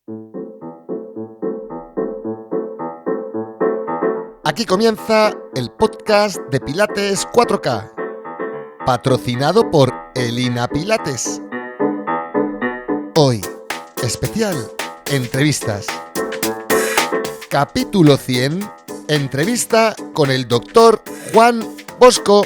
Aquí comienza el podcast de Pilates 4K, patrocinado por Elina Pilates. Hoy, especial, entrevistas. Capítulo 100, entrevista con el doctor Juan Bosco.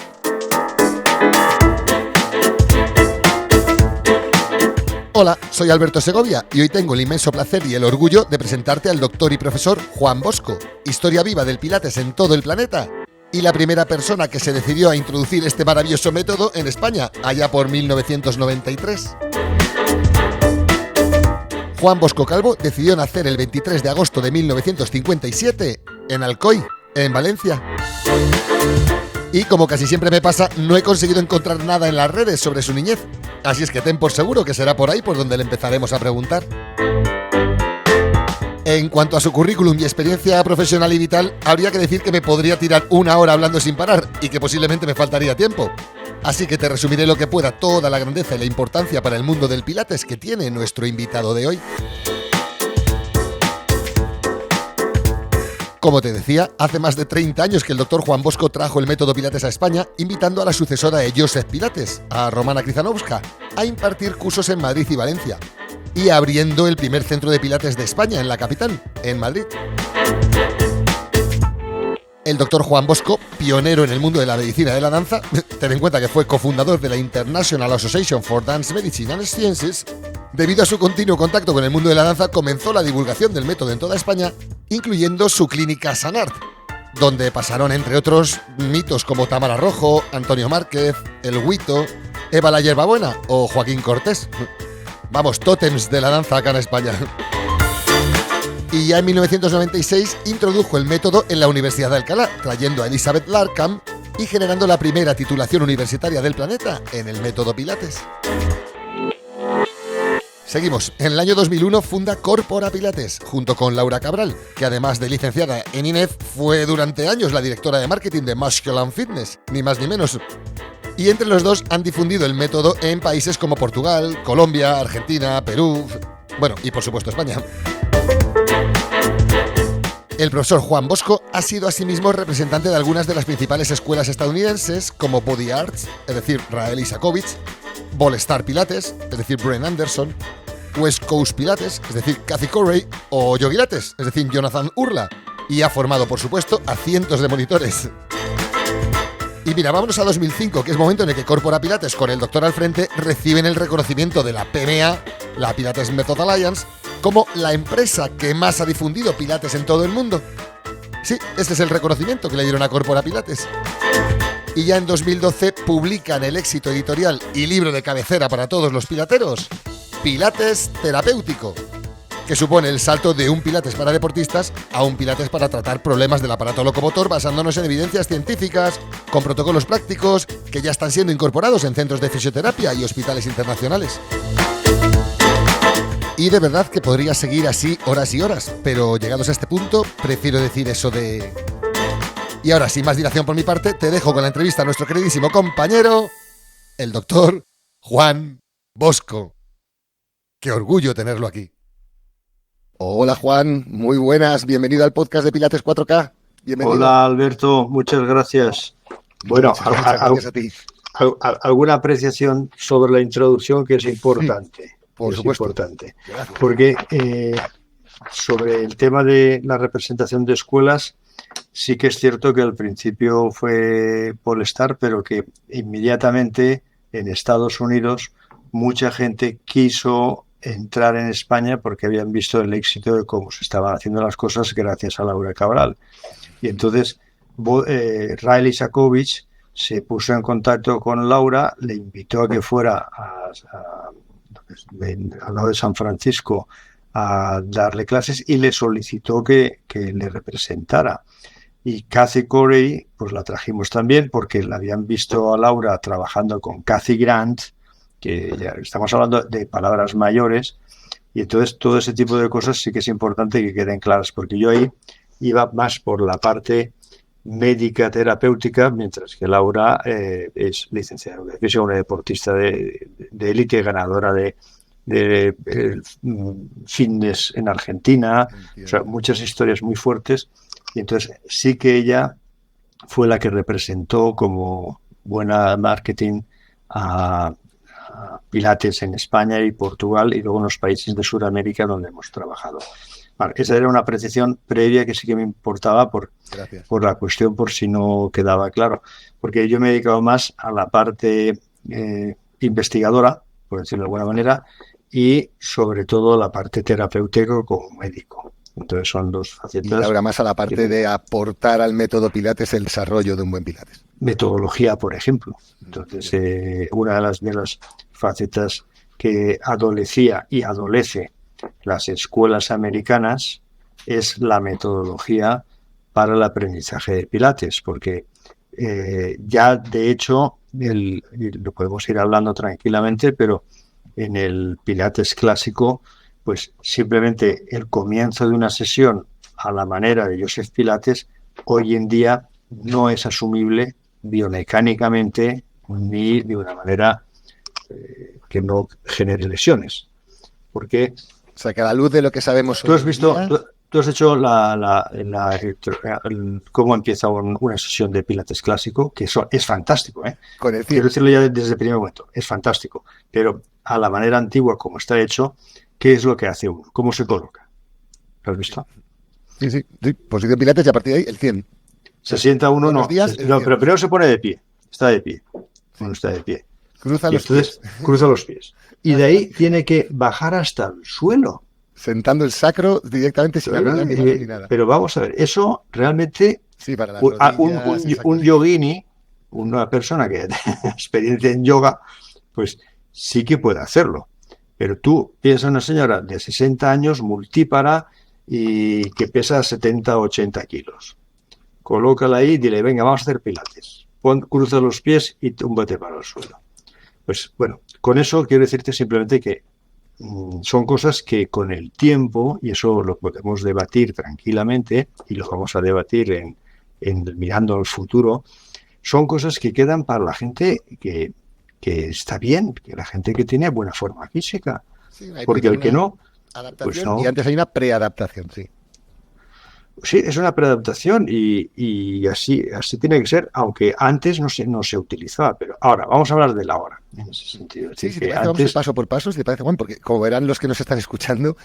Hola, soy Alberto Segovia y hoy tengo el inmenso placer y el orgullo de presentarte al doctor y profesor Juan Bosco, historia viva del Pilates en todo el planeta y la primera persona que se decidió a introducir este maravilloso método en España, allá por 1993. Juan Bosco Calvo decidió nacer el 23 de agosto de 1957 en Alcoy, en Valencia. Y como casi siempre me pasa, no he conseguido encontrar nada en las redes sobre su niñez. Así es que ten por seguro que será por ahí por donde le empezaremos a preguntar. En cuanto a su currículum y experiencia profesional y vital, habría que decir que me podría tirar una hora hablando sin parar y que posiblemente me faltaría tiempo. Así que te resumiré lo que pueda toda la grandeza y la importancia para el mundo del Pilates que tiene nuestro invitado de hoy. Como te decía, hace más de 30 años que el doctor Juan Bosco trajo el método Pilates a España, invitando a la sucesora de Joseph Pilates, a Romana Krizanovska, a impartir cursos en Madrid y Valencia, y abriendo el primer centro de Pilates de España en la capital, en Madrid. El doctor Juan Bosco, pionero en el mundo de la medicina de la danza, ten en cuenta que fue cofundador de la International Association for Dance Medicine and Sciences, debido a su continuo contacto con el mundo de la danza, comenzó la divulgación del método en toda España, incluyendo su clínica Sanart, donde pasaron, entre otros, mitos como Tamara Rojo, Antonio Márquez, El Huito, Eva la Hierbabuena o Joaquín Cortés. Vamos, tótems de la danza acá en España. Y ya en 1996 introdujo el método en la Universidad de Alcalá, trayendo a Elizabeth Larkham y generando la primera titulación universitaria del planeta en el método Pilates. Seguimos. En el año 2001 funda Corpora Pilates, junto con Laura Cabral, que además de licenciada en INEF, fue durante años la directora de marketing de Muscle & Fitness, ni más ni menos. Y entre los dos han difundido el método en países como Portugal, Colombia, Argentina, Perú, bueno, y por supuesto España. El profesor Juan Bosco ha sido asimismo representante de algunas de las principales escuelas estadounidenses como Body Arts, es decir, Rael Isacovich, Ball Star Pilates, es decir, Brent Anderson, West Coast Pilates, es decir, Kathy Corey, o Yogilates, es decir, Jonathan Urla, y ha formado, por supuesto, a cientos de monitores. Y mira, vámonos a 2005, que es momento en el que Corpora Pilates, con el doctor al frente, reciben el reconocimiento de la PMA, la Pilates Method Alliance, como la empresa que más ha difundido Pilates en todo el mundo. Sí, este es el reconocimiento que le dieron a Corpora Pilates. Y ya en 2012 publican el éxito editorial y libro de cabecera para todos los pilateros, Pilates Terapéutico, que supone el salto de un Pilates para deportistas a un Pilates para tratar problemas del aparato locomotor basándonos en evidencias científicas, con protocolos prácticos que ya están siendo incorporados en centros de fisioterapia y hospitales internacionales. Y de verdad que podría seguir así horas y horas, pero llegados a este punto, prefiero decir eso de... Y ahora, sin más dilación por mi parte, te dejo con la entrevista a nuestro queridísimo compañero, el doctor Juan Bosco. ¡Qué orgullo tenerlo aquí! Hola Juan, muy buenas, bienvenido al podcast de Pilates 4K. Bienvenido. Hola Alberto, muchas gracias. Bueno, gracias a ti. Alguna apreciación sobre la introducción que es importante. Por supuesto. Importante, porque sobre el tema de la representación de escuelas, sí que es cierto que al principio fue Polestar, pero que inmediatamente en Estados Unidos mucha gente quiso entrar en España porque habían visto el éxito de cómo se estaban haciendo las cosas gracias a Laura Cabral. Y entonces Rael Isacovich se puso en contacto con Laura, le invitó a que fuera al lado de San Francisco a darle clases y le solicitó que le representara. Y Kathy Corey, pues la trajimos también porque la habían visto a Laura trabajando con Kathy Grant, que ya estamos hablando de palabras mayores, y entonces todo ese tipo de cosas sí que es importante que queden claras, porque yo ahí iba más por la parte médica terapéutica, mientras que Laura es licenciada en educación física, una deportista de élite, ganadora de fitness en Argentina, o sea, muchas historias muy fuertes. Y entonces sí que ella fue la que representó como buena marketing a Pilates en España y Portugal y luego en los países de Sudamérica donde hemos trabajado. Vale, esa era una precisión previa que sí que me importaba por la cuestión, por si no quedaba claro. Porque yo me he dedicado más a la parte investigadora, por decirlo de alguna manera, y sobre todo la parte terapéutica como médico. Entonces son dos facetas. Y ahora más a la parte de aportar al método Pilates el desarrollo de un buen Pilates. Metodología, por ejemplo. Entonces, una de las facetas que adolecía y adolece las escuelas americanas es la metodología para el aprendizaje de Pilates, porque ya de hecho lo podemos ir hablando tranquilamente, pero en el Pilates clásico, pues simplemente el comienzo de una sesión a la manera de Joseph Pilates hoy en día no es asumible biomecánicamente ni de una manera que no genere lesiones. Porque, o sea, que a la luz de lo que sabemos tú has visto, tú has hecho cómo empieza una sesión de Pilates clásico, que eso es fantástico, ¿eh? Quiero decirlo ya desde el primer momento, es fantástico. Pero a la manera antigua, como está hecho, ¿qué es lo que hace uno? ¿Cómo se coloca? ¿Lo has visto? Sí. Posición Pilates y a partir de ahí el 100. Se sienta uno, no, pero primero se pone de pie. Está de pie. Uno está de pie. Cruza los pies. Y de ahí tiene que bajar hasta el suelo. Sentando el sacro directamente sin ni nada. Pero vamos a ver, eso realmente para un yogini, una persona que tiene experiencia en yoga, pues sí que puede hacerlo. Pero tú piensas en una señora de 60 años, multípara, y que pesa 70 o 80 kilos. Colócala ahí y dile, venga, vamos a hacer pilates. Cruza los pies y túmbate para el suelo. Pues bueno, con eso quiero decirte simplemente que son cosas que con el tiempo, y eso lo podemos debatir tranquilamente, y lo vamos a debatir en mirando al futuro, son cosas que quedan para la gente que está bien, que la gente que tiene buena forma física. Sí, porque el que no, pues no. Y antes hay una preadaptación, sí. Sí, es una preadaptación y así tiene que ser, aunque antes no se utilizaba, pero ahora, vamos a hablar de la hora, en ese sentido. Sí, si te parece, vamos paso por paso, si te parece, Juan, porque como verán los que nos están escuchando,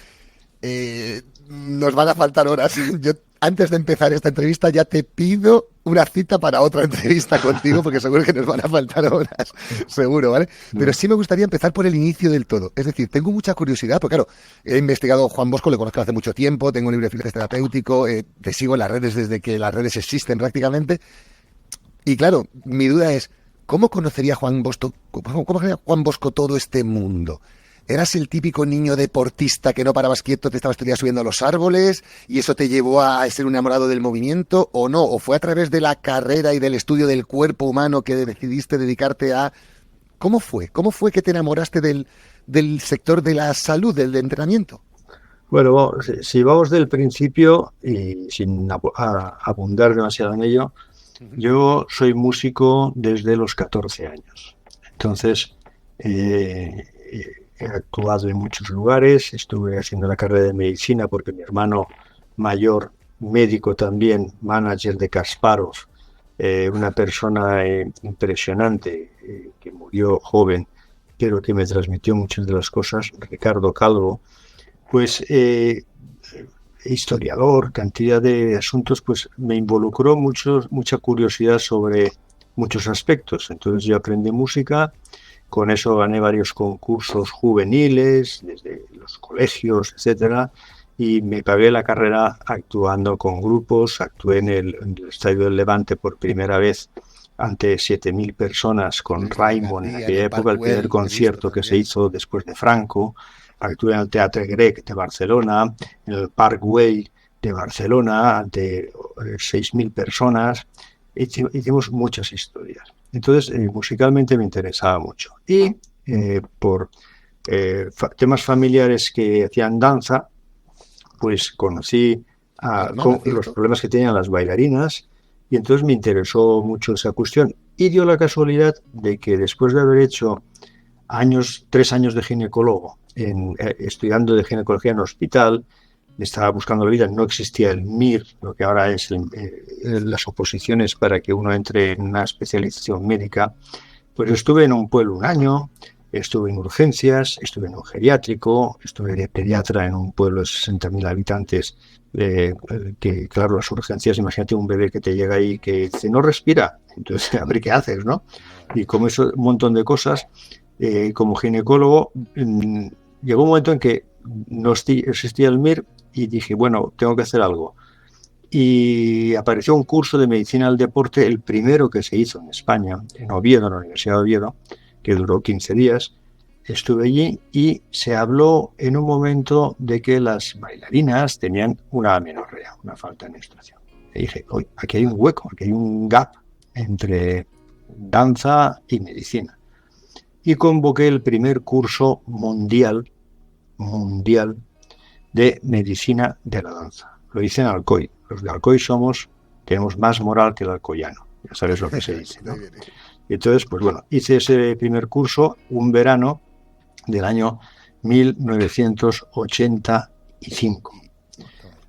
nos van a faltar horas. Yo, antes de empezar esta entrevista, ya te pido una cita para otra entrevista contigo, porque seguro que nos van a faltar horas, seguro, ¿vale? Pero sí me gustaría empezar por el inicio del todo. Es decir, tengo mucha curiosidad, porque claro, he investigado a Juan Bosco, le conozco hace mucho tiempo, tengo un libro de Pilates terapéutico, te sigo en las redes desde que las redes existen prácticamente. Y claro, mi duda es, ¿cómo conocería Juan Bosco todo este mundo? ¿Eras el típico niño deportista que no parabas quieto, te estabas todo el día subiendo a los árboles y eso te llevó a ser un enamorado del movimiento o no? ¿O fue a través de la carrera y del estudio del cuerpo humano que decidiste dedicarte a...? ¿Cómo fue? ¿Cómo fue que te enamoraste del sector de la salud, del entrenamiento? Bueno, si vamos del principio y sin abundar demasiado en ello, yo soy músico desde los 14 años. Entonces... he actuado en muchos lugares, estuve haciendo la carrera de medicina porque mi hermano mayor, médico también, manager de Kasparov, una persona impresionante que murió joven, pero que me transmitió muchas de las cosas, Ricardo Calvo, pues historiador, cantidad de asuntos, pues me involucró mucha curiosidad sobre muchos aspectos. Entonces yo aprendí música. Con eso gané varios concursos juveniles, desde los colegios, etcétera, y me pagué la carrera actuando con grupos. Actué en el Estadio del Levante por primera vez ante 7.000 personas con Raimon en aquella época, el primer concierto que se hizo después de Franco. Actué en el Teatre Grec de Barcelona, en el Parkway de Barcelona, ante 6.000 personas. Hicimos muchas historias. Entonces, musicalmente me interesaba mucho. Y por temas familiares que hacían danza, pues conocí los problemas que tenían las bailarinas y entonces me interesó mucho esa cuestión. Y dio la casualidad de que después de haber hecho 3 años de ginecólogo estudiando de ginecología en hospital, estaba buscando la vida, no existía el MIR, lo que ahora es las oposiciones para que uno entre en una especialización médica. Pues estuve en un pueblo un año, estuve en urgencias, estuve en un geriátrico, estuve de pediatra en un pueblo de 60.000 habitantes, que claro, las urgencias, imagínate un bebé que te llega ahí que dice, no respira, entonces a ver qué haces, ¿no? Y como eso, un montón de cosas, como ginecólogo, llegó un momento en que no existía el MIR y dije, bueno, tengo que hacer algo. Y apareció un curso de medicina del deporte, el primero que se hizo en España, en Oviedo, en la Universidad de Oviedo, que duró 15 días. Estuve allí y se habló en un momento de que las bailarinas tenían una amenorrea, una falta de menstruación. Y dije, oye, aquí hay un hueco, aquí hay un gap entre danza y medicina. Y convoqué el primer curso mundial de medicina de la danza. Lo hice en Alcoy. Los de Alcoy tenemos más moral que el alcoyano. Ya sabes lo que se dice, ¿no? Y entonces, pues bueno, hice ese primer curso un verano del año 1985.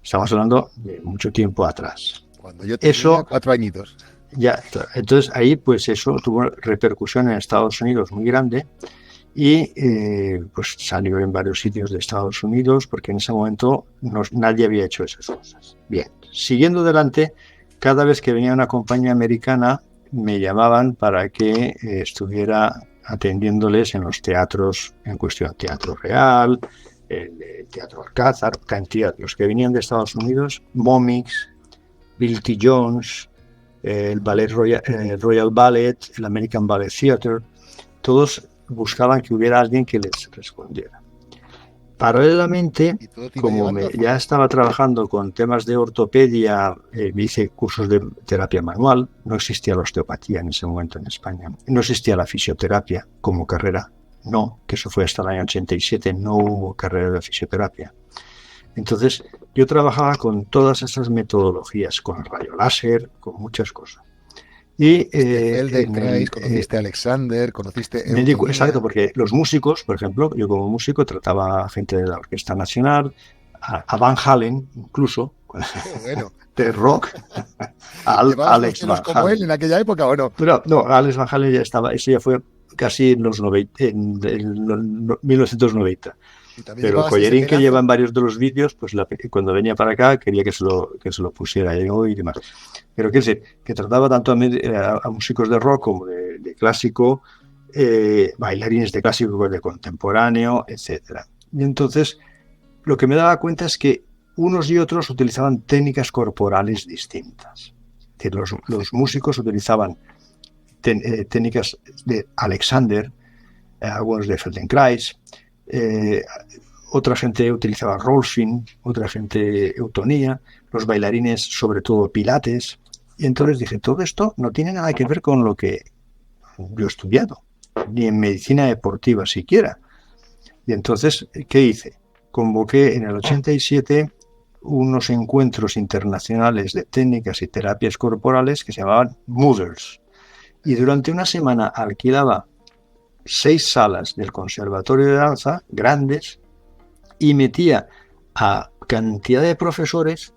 Estamos hablando de mucho tiempo atrás. Cuando yo tenía 4 añitos. Ya, entonces ahí pues eso tuvo repercusión en Estados Unidos muy grande y pues salió en varios sitios de Estados Unidos porque en ese momento nadie había hecho esas cosas. Bien, siguiendo adelante, cada vez que venía una compañía americana me llamaban para que estuviera atendiéndoles en los teatros en cuestión, Teatro Real, el Teatro Alcázar, cantidad, los que venían de Estados Unidos, Momix, Bill T. Jones, el Ballet Royal Ballet, el American Ballet Theatre, todos buscaban que hubiera alguien que les respondiera. Paralelamente, como ya estaba trabajando con temas de ortopedia, me hice cursos de terapia manual, no existía la osteopatía en ese momento en España, no existía la fisioterapia como carrera, no, que eso fue hasta el año 87, no hubo carrera de fisioterapia. Entonces, yo trabajaba con todas esas metodologías, con el rayo láser, con muchas cosas. Y conociste a Alexander, conociste... Exacto, porque los músicos, por ejemplo, yo como músico trataba a gente de la Orquesta Nacional, a Van Halen incluso, bueno. de rock, a Alex Van como Halen. él en aquella época, ¿o no? Pero no, Alex Van Halen ya estaba, eso ya fue casi en los 1990. Pero el collarín que lleva en varios de los vídeos, pues cuando venía para acá quería que se lo pusiera yo y demás. Pero qué sé, que trataba tanto a músicos de rock como de clásico, bailarines de clásico, de contemporáneo, etcétera. Y entonces lo que me daba cuenta es que unos y otros utilizaban técnicas corporales distintas. Es decir, los músicos utilizaban técnicas de Alexander, algunos de Feldenkrais, otra gente utilizaba Rolfing, otra gente Eutonía, los bailarines sobre todo Pilates, y entonces dije, todo esto no tiene nada que ver con lo que yo he estudiado, ni en medicina deportiva siquiera. Y entonces, ¿qué hice? Convoqué en el 87 unos encuentros internacionales de técnicas y terapias corporales que se llamaban Mothers, y durante una semana alquilaba 6 salas del Conservatorio de Danza, grandes, y metía a cantidad de profesores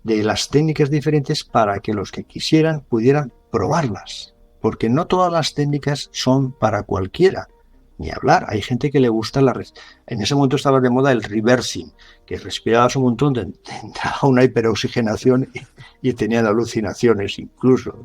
de las técnicas diferentes para que los que quisieran pudieran probarlas. Porque no todas las técnicas son para cualquiera, ni hablar. Hay gente que le gusta en ese momento estaba de moda el reversing, que respirabas un montón, entraba una hiperoxigenación y tenían alucinaciones incluso,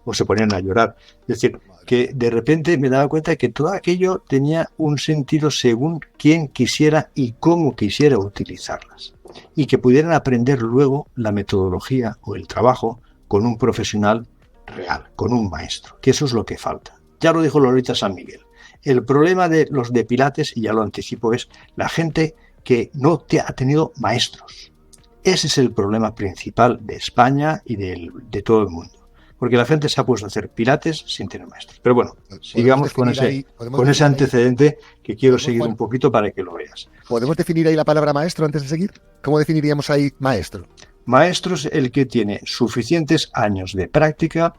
o se ponían a llorar. Es decir, que de repente me daba cuenta de que todo aquello tenía un sentido según quien quisiera y cómo quisiera utilizarlas. Y que pudieran aprender luego la metodología o el trabajo con un profesional real, con un maestro, que eso es lo que falta. Ya lo dijo Lolita San Miguel. El problema de los de Pilates, y ya lo anticipo, es la gente que no ha tenido maestros. Ese es el problema principal de España y de todo el mundo. Porque la gente se ha puesto a hacer Pilates sin tener maestros. Pero bueno, sigamos con ese antecedente que quiero seguir un poquito para que lo veas. ¿Podemos definir ahí la palabra maestro antes de seguir? ¿Cómo definiríamos ahí maestro? Maestro es el que tiene suficientes años de práctica,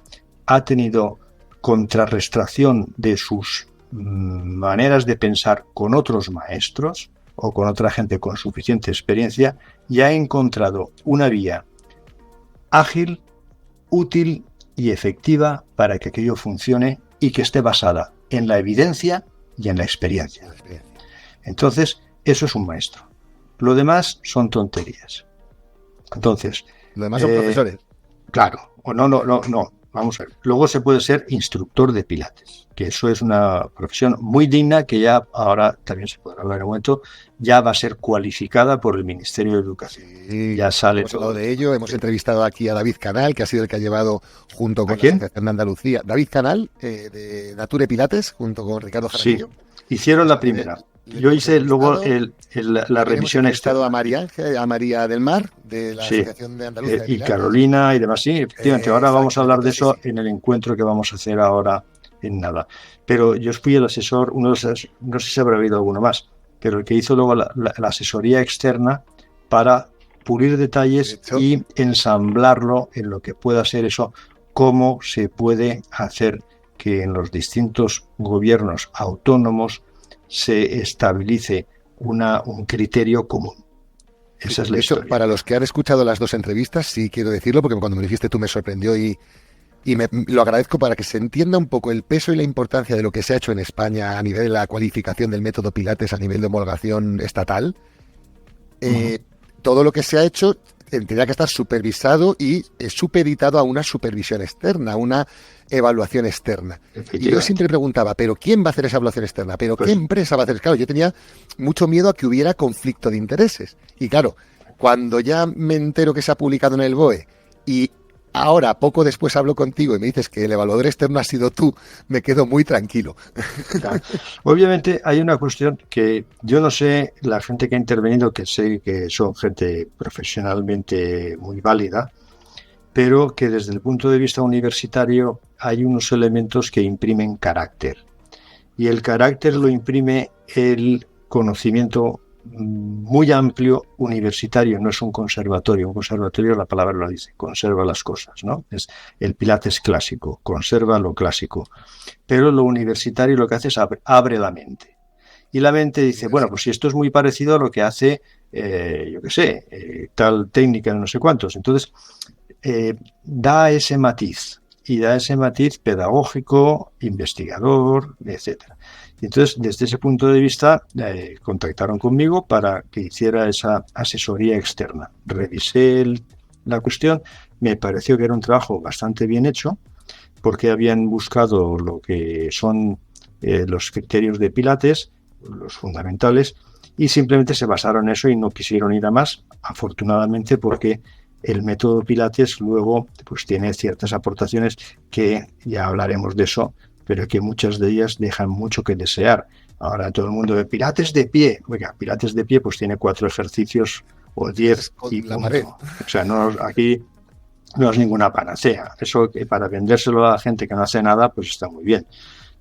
ha tenido contrarrestación de sus maneras de pensar con otros maestros o con otra gente con suficiente experiencia y ha encontrado una vía ágil, útil y efectiva para que aquello funcione y que esté basada en la evidencia y en la experiencia. Entonces, eso es un maestro. Lo demás son tonterías. Entonces, lo demás son profesores. Claro, o no. Vamos a ver. Luego se puede ser instructor de pilates, que eso es una profesión muy digna que ya ahora también se podrá hablar en un momento, ya va a ser cualificada por el Ministerio de Educación. Sí, ya sale hemos todo. hablado de ello, hemos entrevistado aquí a David Canal, que ha sido el que ha llevado junto con la Asociación de Andalucía. David Canal, de Nature Pilates, junto con Ricardo Jaramillo. Sí, hicieron la primera. Yo hice luego la revisión externa. A María del Mar, de la Asociación de Andalucía. Y Carolina y demás, sí, efectivamente. Ahora vamos a hablar de eso en el encuentro que vamos a hacer ahora en nada. Pero yo fui el asesor, no sé si habrá habido alguno más, pero el que hizo luego la asesoría externa para pulir detalles y ensamblarlo en lo que pueda ser eso, cómo se puede hacer que en los distintos gobiernos autónomos se estabilice un criterio común. Esa es la historia. Para los que han escuchado las dos entrevistas, sí quiero decirlo, porque cuando me lo dijiste tú me sorprendió y lo agradezco para que se entienda un poco el peso y la importancia de lo que se ha hecho en España a nivel de la cualificación del método Pilates, a nivel de homologación estatal. Todo lo que se ha hecho tendría que estar supervisado y supeditado a una supervisión externa, a una evaluación externa. Y yo siempre preguntaba, ¿pero quién va a hacer esa evaluación externa? ¿Pero qué empresa va a hacer? Claro, yo tenía mucho miedo a que hubiera conflicto de intereses. Y claro, cuando ya me entero que se ha publicado en el BOE y ahora, poco después hablo contigo y me dices que el evaluador externo ha sido tú, me quedo muy tranquilo. Claro. Obviamente hay una cuestión que yo no sé, la gente que ha intervenido, que sé que son gente profesionalmente muy válida, pero que desde el punto de vista universitario hay unos elementos que imprimen carácter. Y el carácter lo imprime el conocimiento muy amplio universitario, no es un conservatorio la palabra lo dice, conserva las cosas, ¿no? Es el Pilates clásico, conserva lo clásico, pero lo universitario lo que hace es abre la mente, y la mente dice, bueno, pues si esto es muy parecido a lo que hace, yo qué sé, tal técnica, no sé cuántos, entonces da ese matiz pedagógico, investigador, etcétera. Y entonces, desde ese punto de vista, contactaron conmigo para que hiciera esa asesoría externa. Revisé la cuestión, me pareció que era un trabajo bastante bien hecho, porque habían buscado lo que son los criterios de Pilates, los fundamentales, y simplemente se basaron en eso y no quisieron ir a más, afortunadamente, porque el método Pilates luego pues tiene ciertas aportaciones que ya hablaremos de eso, pero que muchas de ellas dejan mucho que desear. Ahora todo el mundo ve Pilates de pie. Oiga, Pilates de pie pues tiene 4 ejercicios o 10 y la pared. O sea, aquí no es ninguna panacea. Eso que para vendérselo a la gente que no hace nada, pues está muy bien.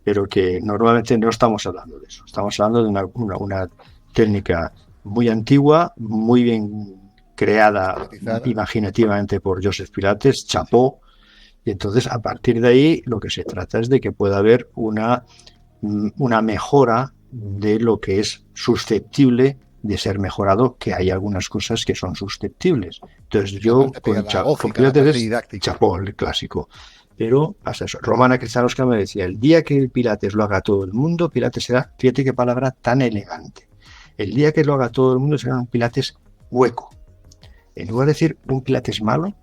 Pero que normalmente no estamos hablando de eso. Estamos hablando de una técnica muy antigua, muy bien creada imaginativamente por Joseph Pilates, chapó. Y entonces, a partir de ahí, lo que se trata es de que pueda haber una mejora de lo que es susceptible de ser mejorado, que hay algunas cosas que son susceptibles. Entonces, yo con Pilates chapó el clásico. Pero pasa eso. Romana Krzyzanowska me decía, el día que el Pilates lo haga todo el mundo, Pilates será, fíjate qué palabra tan elegante, el día que lo haga todo el mundo será un Pilates hueco. En lugar de decir un Pilates malo,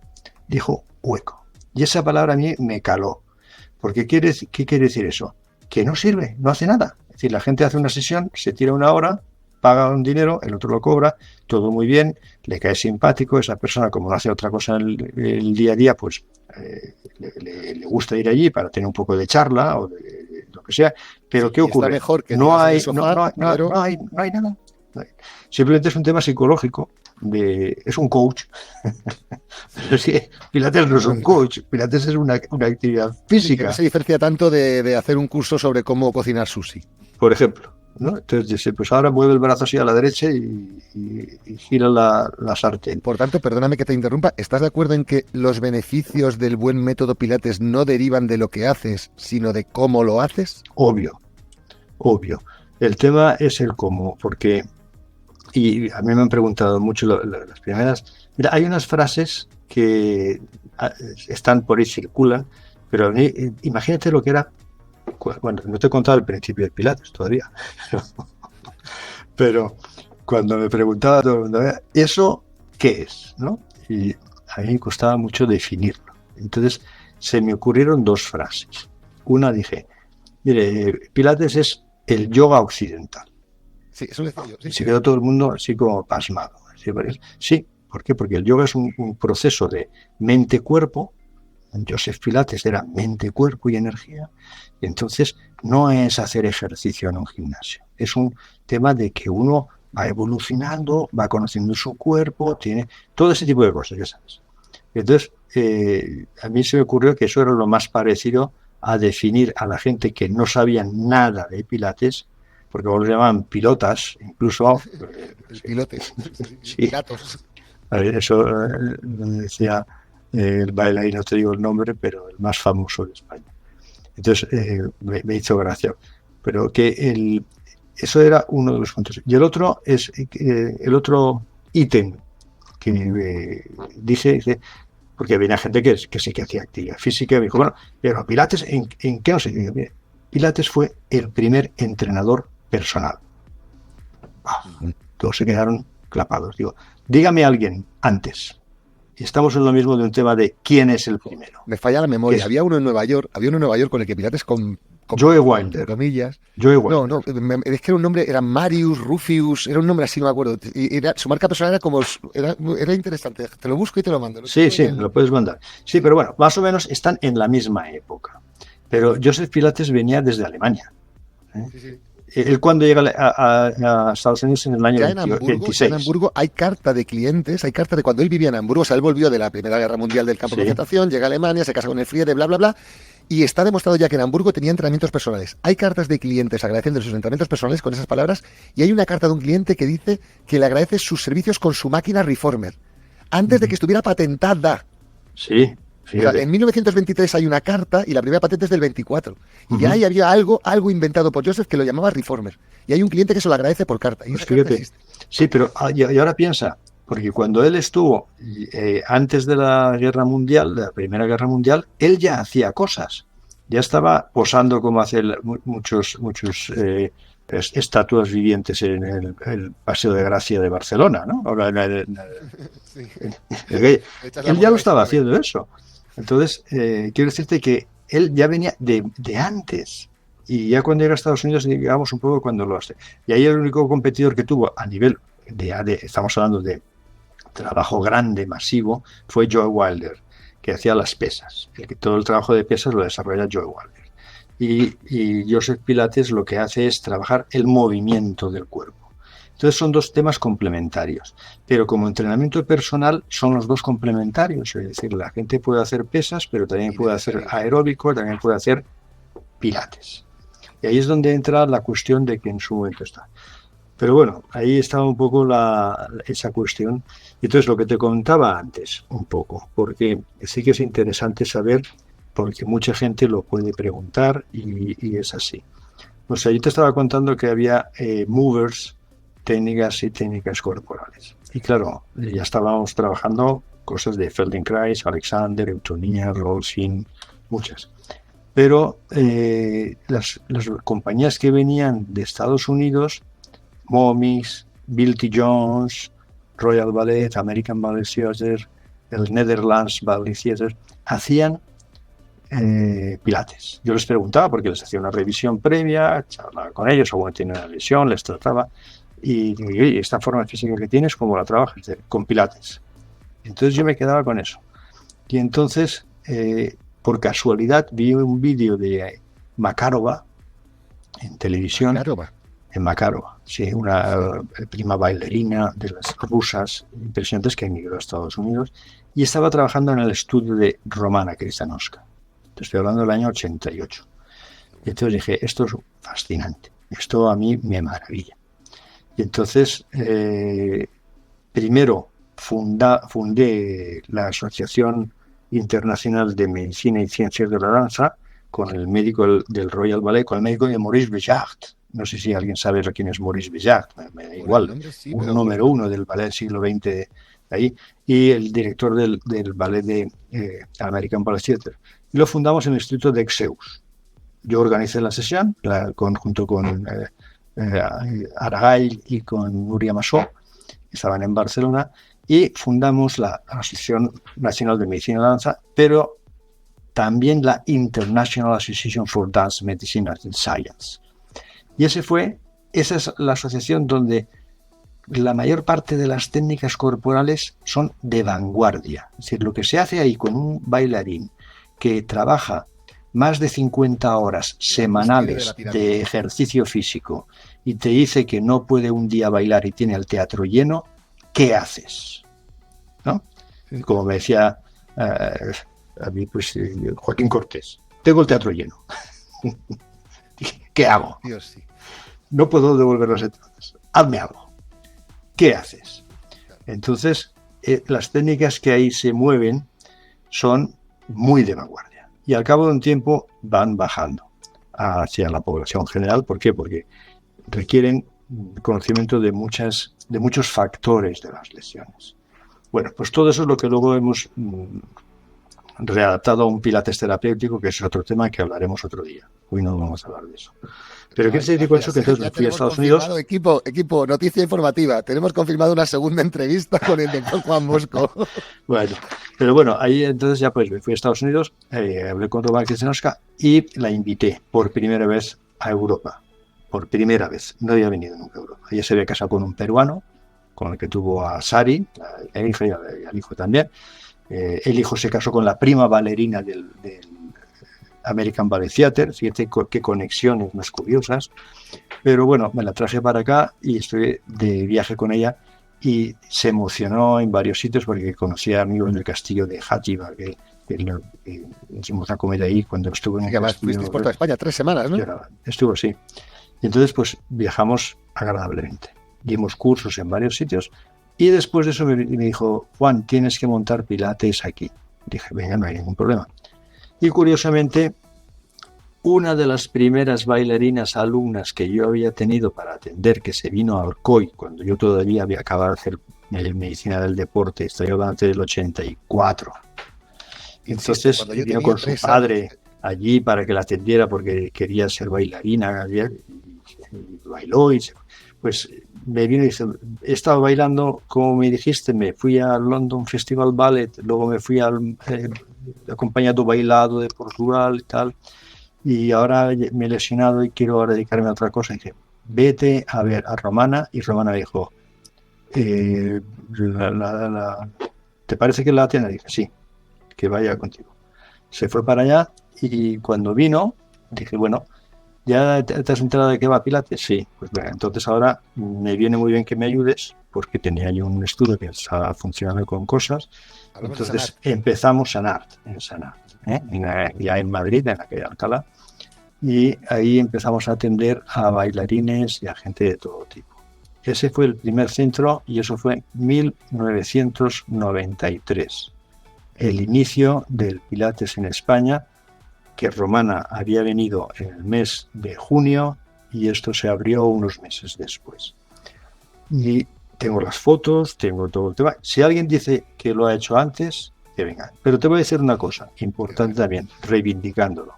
dijo hueco. Y esa palabra a mí me caló. Porque ¿qué quiere decir eso? Que no sirve, no hace nada. Es decir, la gente hace una sesión, se tira una hora, paga un dinero, el otro lo cobra, todo muy bien, le cae simpático, esa persona como no hace otra cosa el día a día, pues le gusta ir allí para tener un poco de charla o de lo que sea. Pero ¿qué ocurre? Mejor que no hay nada. Simplemente es un tema psicológico. Es un coach. Pero es que Pilates no es un coach, Pilates es una actividad física. Que no se diferencia tanto de hacer un curso sobre cómo cocinar sushi, por ejemplo, ¿no? Entonces, pues ahora mueve el brazo así a la derecha y gira la sartén. Por tanto, perdóname que te interrumpa, ¿estás de acuerdo en que los beneficios del buen método Pilates no derivan de lo que haces, sino de cómo lo haces? Obvio. obvio. El tema es el cómo, porque, y a mí me han preguntado mucho las primeras. Mira, hay unas frases que están por ahí, circulan, pero a mí, imagínate lo que era. Bueno, no te he contado el principio de Pilates todavía, pero cuando me preguntaba todo el mundo, ¿eso qué es? ¿No? Y a mí me costaba mucho definirlo. Entonces se me ocurrieron dos frases. Una dije, mire, Pilates es el yoga occidental. Sí, eso lo decía yo. Sí, y se quedó todo el mundo así como pasmado. Sí, ¿por qué? Porque el yoga es un proceso de mente-cuerpo. Joseph Pilates era mente, cuerpo y energía. Y entonces no es hacer ejercicio en un gimnasio. Es un tema de que uno va evolucionando, va conociendo su cuerpo, tiene todo ese tipo de cosas, ya sabes. Entonces, a mí se me ocurrió que eso era lo más parecido a definir a la gente que no sabía nada de Pilates, porque lo llamaban pilotas, incluso. Pilotes. Sí. Pilatos. A ver, eso decía el bailarín, no te digo el nombre, pero el más famoso de España. Entonces me hizo gracia. Pero que eso era uno de los puntos. Y el otro es el otro ítem que dice, porque venía gente que sí que hacía actividad física, y me dijo, bueno, pero Pilates, ¿en qué no sé? Digo, Pilates fue el primer entrenador personal. Todos se quedaron clapados. Digo, dígame a alguien antes. Y estamos en lo mismo de un tema de quién es el primero. Me falla la memoria. Había uno en Nueva York con el que Pilates con Joe Wilder. Comillas. Joe Wilder. No, es que era un nombre, era Marius, Rufius, era un nombre así, no me acuerdo. Y su marca personal era como, era interesante. Te lo busco y te lo mando. Sí, me lo puedes mandar. Sí, pero bueno, más o menos están en la misma época. Pero Joseph Pilates venía desde Alemania. Sí. Él cuando llega a Estados Unidos en el año 26. En Hamburgo hay carta de clientes, hay carta de cuando él vivía en Hamburgo, o sea, él volvió de la Primera Guerra Mundial del campo de concentración, llega a Alemania, se casa con el Friede, bla, bla, bla, y está demostrado ya que en Hamburgo tenía entrenamientos personales. Hay cartas de clientes agradeciendo sus entrenamientos personales con esas palabras, y hay una carta de un cliente que dice que le agradece sus servicios con su máquina Reformer, antes de que estuviera patentada. Sí. O sea, en 1923 hay una carta y la primera patente es del 24. Y ya ahí había algo inventado por Joseph que lo llamaba Reformer. Y hay un cliente que se lo agradece por carta. Y pues fíjate, sí, pero y ahora piensa, porque cuando él estuvo antes de la Guerra Mundial, de la Primera Guerra Mundial, él ya hacía cosas. Ya estaba posando como hacen muchos estatuas vivientes en el Paseo de Gracia de Barcelona, ¿no? Ahora él ya lo estaba haciendo eso. Entonces, quiero decirte que él ya venía de antes. Y ya cuando llega a Estados Unidos, digamos un poco cuando lo hace. Y ahí el único competidor que tuvo a nivel estamos hablando de trabajo grande, masivo, fue Joe Wilder, que hacía las pesas. Todo el trabajo de pesas lo desarrolla Joe Wilder. Y Joseph Pilates lo que hace es trabajar el movimiento del cuerpo. Entonces son dos temas complementarios, pero como entrenamiento personal son los dos complementarios, es decir, la gente puede hacer pesas, pero también puede hacer aeróbico, también puede hacer Pilates. Y ahí es donde entra la cuestión de que en su momento está. Pero bueno, ahí estaba un poco esa cuestión. Y entonces lo que te contaba antes, un poco, porque sí que es interesante saber, porque mucha gente lo puede preguntar y es así. O sea, yo te estaba contando que había movers, técnicas y técnicas corporales. Y claro, ya estábamos trabajando cosas de Feldenkrais, Alexander, Eutonia, Rolfing, muchas. Pero las compañías que venían de Estados Unidos, Momix, Bill T. Jones, Royal Ballet, American Ballet Theatre, el Netherlands Ballet Theatre, hacían Pilates. Yo les preguntaba porque les hacía una revisión previa, charlaba con ellos, o bueno, tienen una lesión, les trataba. Y esta forma física que tienes, ¿cómo la trabajas? Con Pilates. Entonces yo me quedaba con eso. Y entonces, por casualidad, vi un vídeo de Makarova en televisión. En Makarova, sí, una prima bailarina de las rusas impresionantes que emigró a Estados Unidos y estaba trabajando en el estudio de Romana Kristanowska. Estoy hablando del año 88. Y entonces dije, esto es fascinante. Esto a mí me maravilla. Y entonces, primero fundé la Asociación Internacional de Medicina y Ciencias de la Danza con el médico del Royal Ballet, con el médico de Maurice Béjart. no sé si alguien sabe quién es Maurice Béjart, me da igual, nombre, sí, un pero número uno del ballet del siglo XX de ahí, y el director del ballet de American Ballet Theatre. Y lo fundamos en el Instituto de Exeus. Yo organicé la sesión junto con Aragall y con Nuria Massó, que estaban en Barcelona, y fundamos la Asociación Nacional de Medicina y Danza, pero también la International Association for Dance, Medicine and Science. Y esa es la asociación donde la mayor parte de las técnicas corporales son de vanguardia. Es decir, lo que se hace ahí con un bailarín que trabaja más de 50 horas semanales de ejercicio físico y te dice que no puede un día bailar y tiene el teatro lleno, ¿qué haces? ¿No? Como me decía a mí, pues, Joaquín Cortés, tengo el teatro lleno. ¿Qué hago? Dios, sí. No puedo devolver las entradas. Hazme algo. ¿Qué haces? Entonces, las técnicas que ahí se mueven son muy de vanguardia. Y al cabo de un tiempo van bajando hacia la población general. ¿Por qué? Porque requieren conocimiento de muchos factores de las lesiones. Bueno, pues todo eso es lo que luego hemos readaptado a un pilates terapéutico, que es otro tema que hablaremos otro día. Hoy no vamos a hablar de eso. Pero ¿qué decir con eso? Que entonces me fui a Estados Unidos. Equipo, noticia informativa. Tenemos confirmado una segunda entrevista con el doctor Juan Bosco. Bueno, pero bueno, ahí entonces ya pues me fui a Estados Unidos, hablé con Romana Krzyzewska y la invité por primera vez a Europa. Por primera vez. No había venido nunca a Europa. Ella se había casado con un peruano, con el que tuvo a Sari, el hijo y al hijo también. El hijo se casó con la prima bailarina del American Ballet Theatre. Fíjate qué conexiones más curiosas. Pero bueno, me la traje para acá y estoy de viaje con ella y se emocionó en varios sitios porque conocía amigos del castillo de Játiva, que hicimos una comida ahí cuando estuve en el castillo. Fuisteis por toda España 3 semanas, ¿no? Estuvo, sí. Y entonces pues viajamos agradablemente. Dimos cursos en varios sitios. Y después de eso me dijo, Juan, tienes que montar pilates aquí. Dije, venga, no hay ningún problema. Y curiosamente, una de las primeras bailarinas alumnas que yo había tenido para atender, que se vino a Alcoy, cuando yo todavía había acabado de hacer medicina del deporte, estoy hablando del 84. Entonces vino con su padre allí para que la atendiera porque quería ser bailarina. Y bailó y pues me vino y dice, he estado bailando como me dijiste, me fui al London Festival Ballet, luego me fui al acompañado bailado de Portugal y tal, y ahora me he lesionado y quiero ahora dedicarme a otra cosa. Y dije, vete a ver a Romana, y Romana me dijo, ¿te parece que la atienda? Dije, sí, que vaya contigo. Se fue para allá y cuando vino, dije, bueno, ¿ya te has enterado de qué va Pilates? Sí, pues bueno, entonces ahora me viene muy bien que me ayudes porque tenía yo un estudio que estaba funcionando con cosas. Entonces empezamos Sanart, ya en Madrid, en aquella Alcalá, y ahí empezamos a atender a bailarines y a gente de todo tipo. Ese fue el primer centro y eso fue en 1993, el inicio del Pilates en España, que Romana había venido en el mes de junio y esto se abrió unos meses después. Y tengo las fotos, tengo todo el tema. Si alguien dice que lo ha hecho antes, que venga. Pero te voy a decir una cosa importante también, reivindicándolo.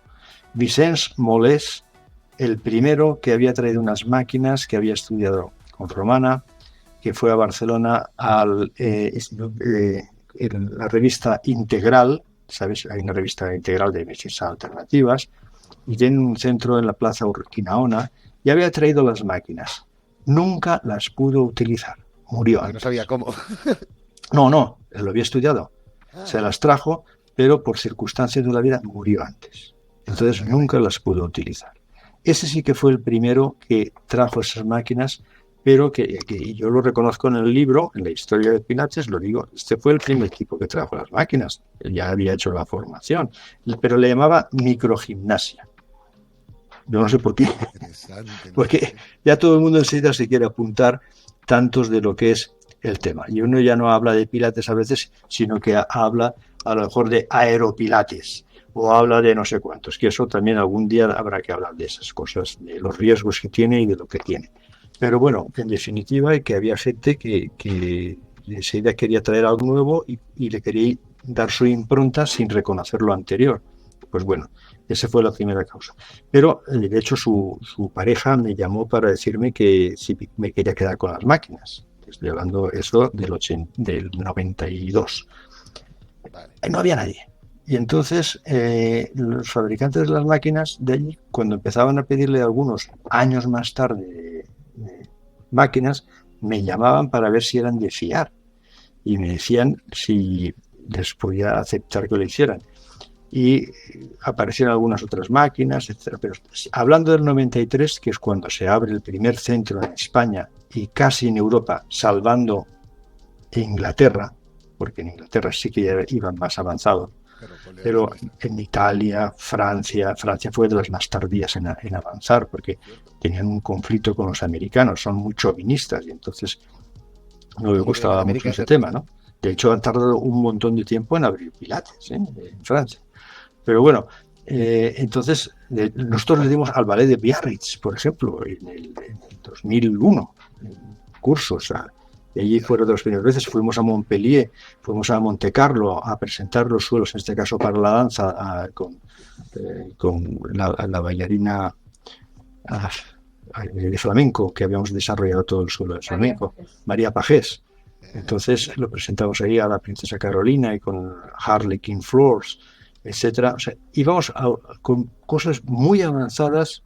Vicens Molés, el primero que había traído unas máquinas, que había estudiado con Romana, que fue a Barcelona a la revista Integral, ¿sabes? Hay una revista integral de medicinas alternativas y tiene un centro en la Plaza Urquinaona y había traído las máquinas. Nunca las pudo utilizar. Murió antes. No sabía cómo. No, lo había estudiado. Se las trajo, pero por circunstancias de la vida murió antes. Entonces nunca las pudo utilizar. Ese sí que fue el primero que trajo esas máquinas, pero que yo lo reconozco en el libro, en la historia de Pilates, lo digo, este fue el primer equipo que trajo las máquinas. Él ya había hecho la formación, pero le llamaba microgimnasia. Yo no sé por qué. Porque ya todo el mundo enseguida se quiere apuntar tantos de lo que es el tema. Y uno ya no habla de Pilates a veces, sino que habla a lo mejor de aeropilates o habla de no sé cuántos, que eso también algún día habrá que hablar de esas cosas, de los riesgos que tiene y de lo que tiene. Pero bueno, en definitiva, que había gente que enseguida quería traer algo nuevo y le quería dar su impronta sin reconocer lo anterior. Pues bueno, esa fue la primera causa. Pero, de hecho, su pareja me llamó para decirme que si me quería quedar con las máquinas. Estoy hablando eso del 92. Vale. No había nadie. Y entonces los fabricantes de las máquinas de allí, cuando empezaban a pedirle algunos años más tarde máquinas, me llamaban para ver si eran de fiar. Y me decían si les podía aceptar que lo hicieran. Y aparecieron algunas otras máquinas, etcétera. Pero hablando del 93, que es cuando se abre el primer centro en España y casi en Europa, salvando Inglaterra, porque en Inglaterra sí que ya iban más avanzados, pero en Italia, Francia fue de las más tardías en avanzar, porque tenían un conflicto con los americanos, son muy chauvinistas, y entonces no les gustaba mucho ese tema, ¿no? De hecho, han tardado un montón de tiempo en abrir Pilates, en Francia. Pero bueno, entonces nosotros le dimos al ballet de Biarritz, por ejemplo, en el 2001, cursos. Y allí fueron de las primeras veces. Fuimos a Montpellier, fuimos a Montecarlo a presentar los suelos, en este caso para la danza, con la bailarina de flamenco, que habíamos desarrollado todo el suelo de flamenco, María Pajés. Entonces lo presentamos ahí a la princesa Carolina y con Harlequin Floors, etcétera. O sea, íbamos con cosas muy avanzadas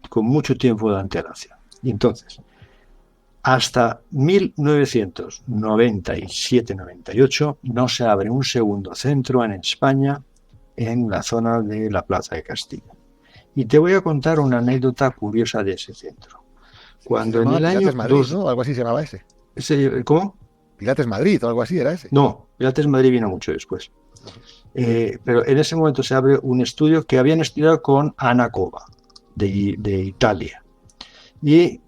con mucho tiempo de antelación. Y entonces, hasta 1997-98 no se abre un segundo centro en España en la zona de la Plaza de Castilla. Y te voy a contar una anécdota curiosa de ese centro. Cuando en el año Pilates Madrid, ¿no? Algo así se llamaba ese. ¿Cómo? Pilates Madrid o algo así era ese. No, Pilates Madrid vino mucho después. Pero en ese momento se abre un estudio que habían estudiado con Anna Cova de Italia. Y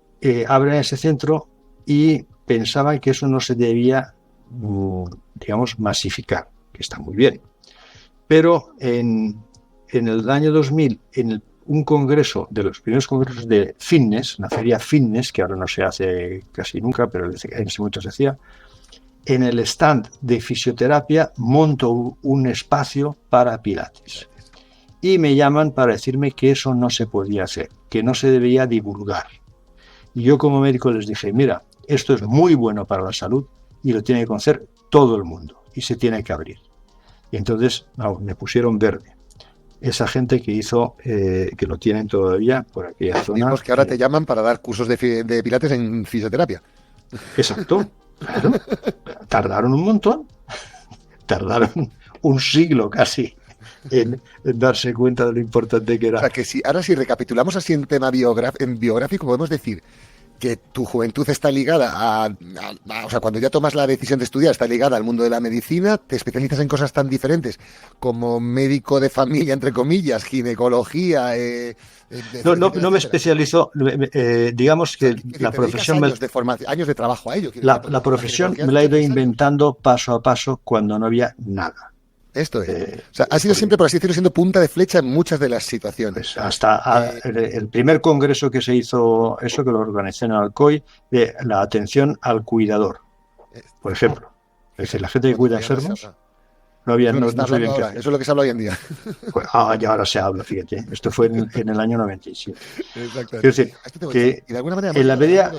abren ese centro y pensaban que eso no se debía, digamos, masificar, que está muy bien. Pero en el año 2000, un congreso, de los primeros congresos de fitness, la feria fitness, que ahora no se hace casi nunca, pero en ese momento se hacía, en el stand de fisioterapia monto un espacio para Pilates. Y me llaman para decirme que eso no se podía hacer, que no se debía divulgar. Y yo como médico les dije, mira, esto es muy bueno para la salud y lo tiene que conocer todo el mundo y se tiene que abrir. Y entonces me pusieron verde. Esa gente que hizo, que lo tienen todavía por aquella zona. Digamos que ahora te llaman para dar cursos de Pilates en fisioterapia. Exacto. Claro. Tardaron un montón. Tardaron un siglo casi en darse cuenta de lo importante que era. O sea, que ahora si recapitulamos así en tema biográfico, podemos decir que tu juventud está ligada o sea, cuando ya tomas la decisión de estudiar, está ligada al mundo de la medicina, te especializas en cosas tan diferentes como médico de familia, entre comillas, ginecología. No me especializo, digamos que la profesión. Años de trabajo a ello. La profesión me la he ido inventando paso a paso cuando no había nada. Esto es. O sea, ha sido siempre, por así decirlo, siendo punta de flecha en muchas de las situaciones. Pues hasta el primer congreso que se hizo, eso que lo organizé en Alcoy, de la atención al cuidador, por ejemplo. Es decir, la gente que cuida enfermos, no había, no sabían qué hacer. Eso es lo que se habla hoy en día. Pues, ya ahora se habla, fíjate. Esto fue en el año 97. Exactamente. Es decir, que y de alguna manera, en la medida...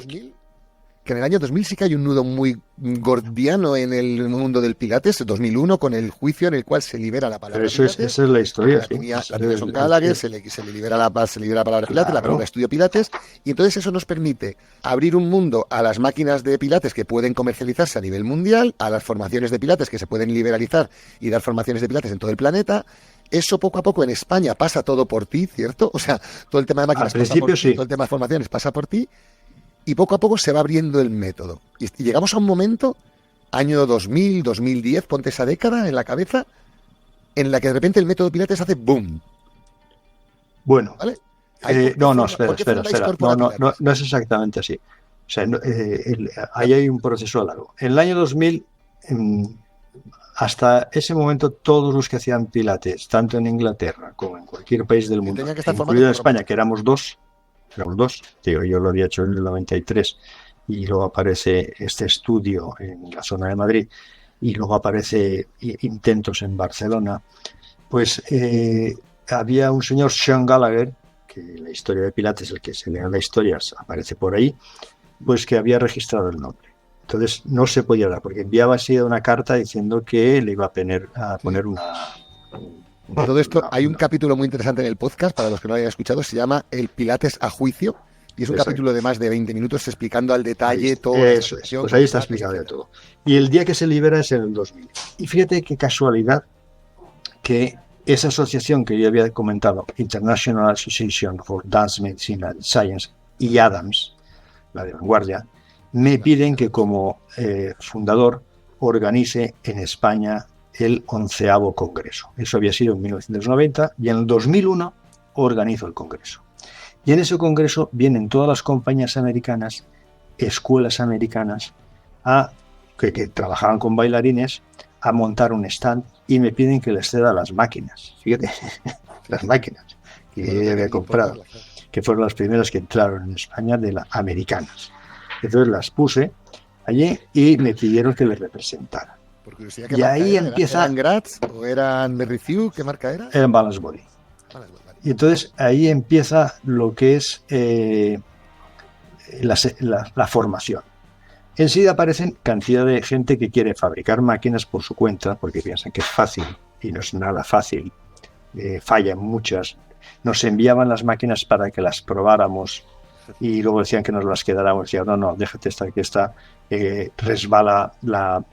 que en el año 2000 sí que hay un nudo muy gordiano en el mundo del Pilates, 2001, con el juicio en el cual se libera la palabra Pero esa es la historia. La tenía Son Gallagher, se le libera la palabra Pilates, la palabra estudio Pilates, y entonces eso nos permite abrir un mundo a las máquinas de Pilates que pueden comercializarse a nivel mundial, a las formaciones de Pilates que se pueden liberalizar y dar formaciones de Pilates en todo el planeta. Eso poco a poco en España pasa todo por ti, ¿cierto? O sea, todo el tema de máquinas pasa por ti, todo el tema de formaciones pasa por ti. Y poco a poco se va abriendo el método. Y llegamos a un momento, año 2000, 2010, ponte esa década en la cabeza, en la que de repente el método Pilates hace boom. Bueno, ¿vale? Espera. No es exactamente así. O sea, ahí hay un proceso largo. En el año 2000 hasta ese momento todos los que hacían pilates, tanto en Inglaterra como en cualquier país del mundo, incluido en España, que éramos dos, digo, yo lo había hecho en el 93 y luego aparece este estudio en la zona de Madrid y luego aparece intentos en Barcelona, pues había un señor, Sean Gallagher, que en la historia de Pilates, el que se lea la historia aparece por ahí, pues que había registrado el nombre. Entonces no se podía dar, porque enviaba así una carta diciendo que le iba a poner una... Todo esto, hay un capítulo muy interesante en el podcast, para los que no lo hayan escuchado, se llama El Pilates a juicio, y es un capítulo de más de 20 minutos explicando al detalle todo. Eso es, pues ahí está explicado de todo. Y el día que se libera es en el 2000. Y fíjate qué casualidad que esa asociación que yo había comentado, International Association for Dance Medicine and Science, y Adams, la de vanguardia, me piden que como fundador organice en España el 11º Congreso. Eso había sido en 1990 y en el 2001 organizo el Congreso. Y en ese Congreso vienen todas las compañías americanas, escuelas americanas, que trabajaban con bailarines, a montar un stand y me piden que les ceda las máquinas. Fíjate, las máquinas que yo había comprado, que fueron las primeras que entraron en España de las americanas. Entonces las puse allí y me pidieron que les representara. Y ahí empieza... ¿Eran Gratz o eran Merrifiu? ¿Qué marca era? Eran Balance Body. Y entonces ahí empieza lo que es la formación. Enseguida aparecen cantidad de gente que quiere fabricar máquinas por su cuenta, porque piensan que es fácil, y no es nada fácil. Fallan muchas. Nos enviaban las máquinas para que las probáramos, y luego decían que nos las quedáramos. Decían, no, déjate estar, que esta resbala la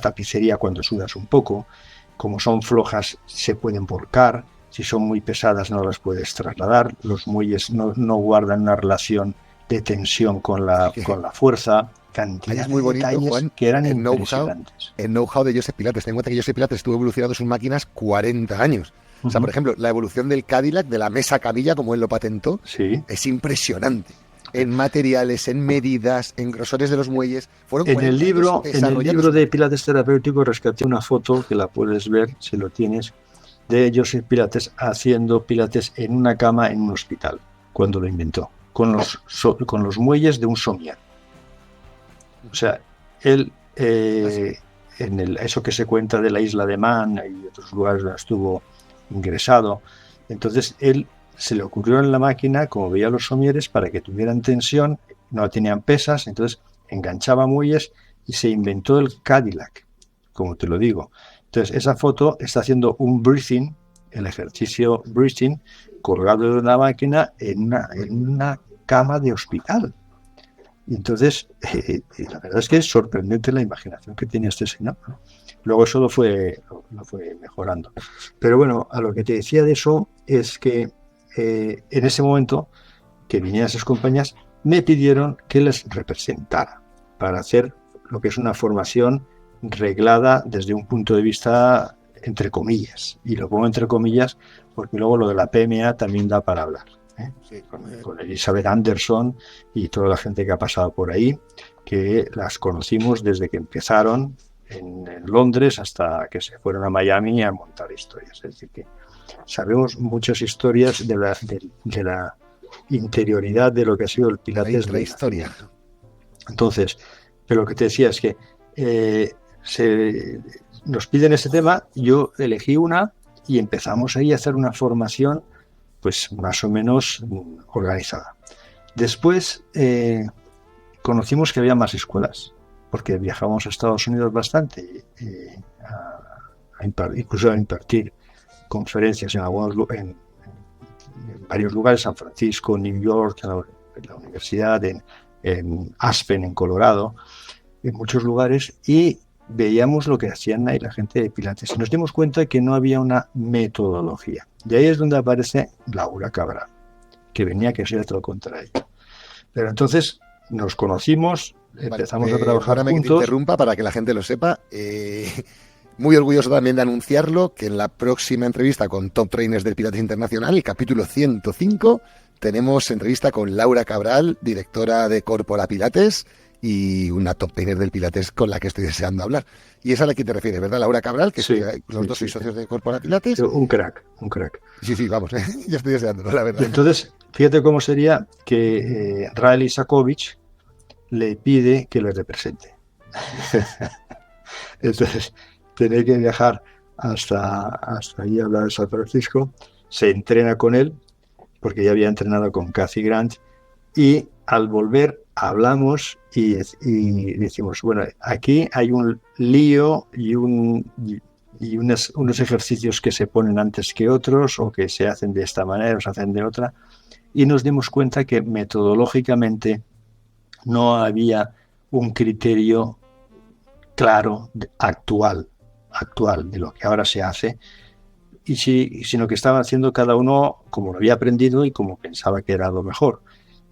tapicería cuando sudas un poco. Como son flojas, se pueden volcar. Si son muy pesadas, no las puedes trasladar. Los muelles no guardan una relación de tensión con la fuerza. Cantidad muy bonito, de detalles, Juan, que eran impresionantes. El know-how de Joseph Pilates. Ten en cuenta que Joseph Pilates estuvo evolucionando sus máquinas 40 años. O sea, por ejemplo, la evolución del Cadillac, de la mesa camilla, como él lo patentó, sí, es impresionante. En materiales, en medidas, en grosores de los muelles. En el libro de Pilates terapéutico rescaté una foto que la puedes ver, si lo tienes, de Joseph Pilates haciendo Pilates en una cama en un hospital, cuando lo inventó, con los muelles de un somier. O sea, él, eso que se cuenta de la isla de Man y otros lugares donde estuvo ingresado, entonces él se le ocurrió en la máquina, como veía los somieres, para que tuvieran tensión, no tenían pesas, entonces enganchaba muelles y se inventó el Cadillac, como te lo digo. Entonces esa foto está haciendo un breathing, el ejercicio breathing, colgado de una máquina en una cama de hospital. Y entonces, la verdad es que es sorprendente la imaginación que tiene este señor, ¿no? Luego eso lo fue mejorando. Pero bueno, a lo que te decía de eso es que en ese momento que vinieran esas compañías, me pidieron que les representara para hacer lo que es una formación reglada desde un punto de vista entre comillas. Y lo pongo entre comillas porque luego lo de la PMA también da para hablar. Sí, con Elizabeth Anderson y toda la gente que ha pasado por ahí, que las conocimos desde que empezaron en Londres hasta que se fueron a Miami a montar historias. Es decir, que sabemos muchas historias de la interioridad de lo que ha sido el Pilates de la historia. Entonces, pero lo que te decía es que nos piden ese tema, yo elegí una y empezamos ahí a hacer una formación pues más o menos organizada. Después conocimos que había más escuelas, porque viajábamos a Estados Unidos bastante, incluso a impartir conferencias en varios lugares, San Francisco, New York, en la universidad, en Aspen, en Colorado, en muchos lugares, y veíamos lo que hacían ahí la gente de Pilates y nos dimos cuenta de que no había una metodología. Y ahí es donde aparece Laura Cabral, que venía que ser todo lo contrario. Pero entonces nos conocimos, empezamos a trabajar juntos. Que te interrumpa para que la gente lo sepa. Muy orgulloso también de anunciarlo, que en la próxima entrevista con Top Trainers del Pilates Internacional, el capítulo 105, tenemos entrevista con Laura Cabral, directora de Corpora Pilates, y una top trainer del Pilates con la que estoy deseando hablar. Y es a la que te refieres, ¿verdad? Laura Cabral, que Sí, los dos sois socios de Corpora Pilates. Un crack, un crack. Sí, vamos, ya estoy deseándolo, la verdad. Y entonces, fíjate cómo sería que Rael Isakovich le pide que le represente. Entonces, tiene que viajar hasta allí a hablar de San Francisco, se entrena con él, porque ya había entrenado con Cathy Grant, y al volver hablamos y decimos, bueno, aquí hay un lío y unos ejercicios que se ponen antes que otros, o que se hacen de esta manera o se hacen de otra, y nos dimos cuenta que metodológicamente no había un criterio claro, actual de lo que ahora se hace, sino que estaba haciendo cada uno como lo había aprendido y como pensaba que era lo mejor.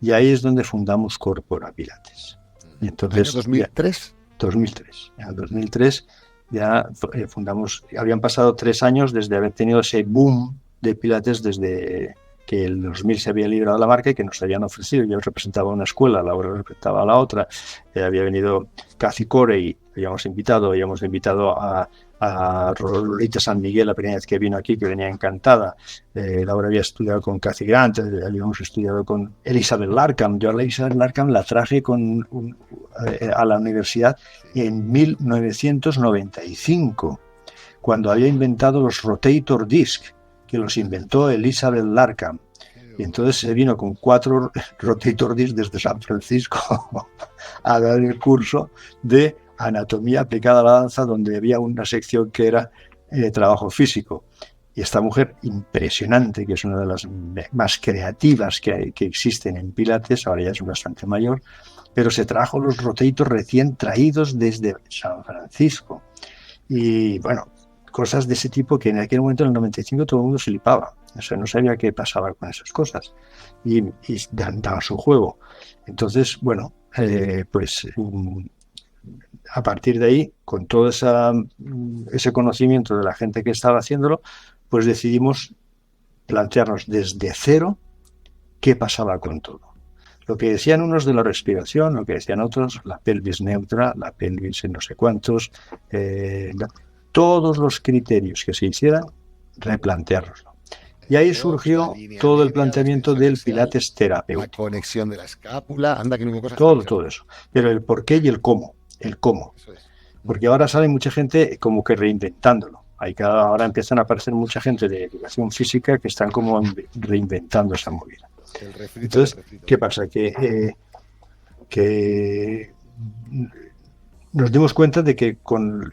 Y ahí es donde fundamos Corpora Pilates. Y entonces, ¿Año 2003? 2003. En el 2003 ya fundamos, habían pasado 3 años desde haber tenido ese boom de Pilates, desde que el 2000 se había librado la marca y que nos habían ofrecido. Yo representaba una escuela, Laura representaba a la otra, había venido Cathy Corey, habíamos invitado a Lolita San Miguel la primera vez que vino aquí, que venía encantada. Laura había estudiado con Cathy Grant, habíamos estudiado con Elizabeth Larkham. Yo a Elizabeth Larkham la traje a la universidad en 1995, cuando había inventado los rotator disc, que los inventó Elizabeth Larkham. Y entonces se vino con 4 rotator disc desde San Francisco a dar el curso de anatomía aplicada a la danza, donde había una sección que era trabajo físico. Y esta mujer impresionante, que es una de las más creativas que existen en Pilates, ahora ya es bastante mayor, pero se trajo los rotators recién traídos desde San Francisco. Y bueno, cosas de ese tipo que en aquel momento, en el 95, todo el mundo se flipaba. O sea, no sabía qué pasaba con esas cosas. Y daba su juego. Entonces, bueno, a partir de ahí, con todo ese conocimiento de la gente que estaba haciéndolo, pues decidimos plantearnos desde cero qué pasaba con todo. Lo que decían unos de la respiración, lo que decían otros, la pelvis neutra, la pelvis en no sé cuántos, todos los criterios que se hicieran, replanteárnoslo. Y ahí surgió todo el planteamiento del Pilates terapéutico. La conexión de la escápula, anda que no hubo cosas. Todo eso. Pero el por qué y el cómo. Porque ahora sale mucha gente como que reinventándolo. Ahora empiezan a aparecer mucha gente de educación física que están como reinventando esa movida. Entonces, ¿qué pasa? Que nos dimos cuenta de que con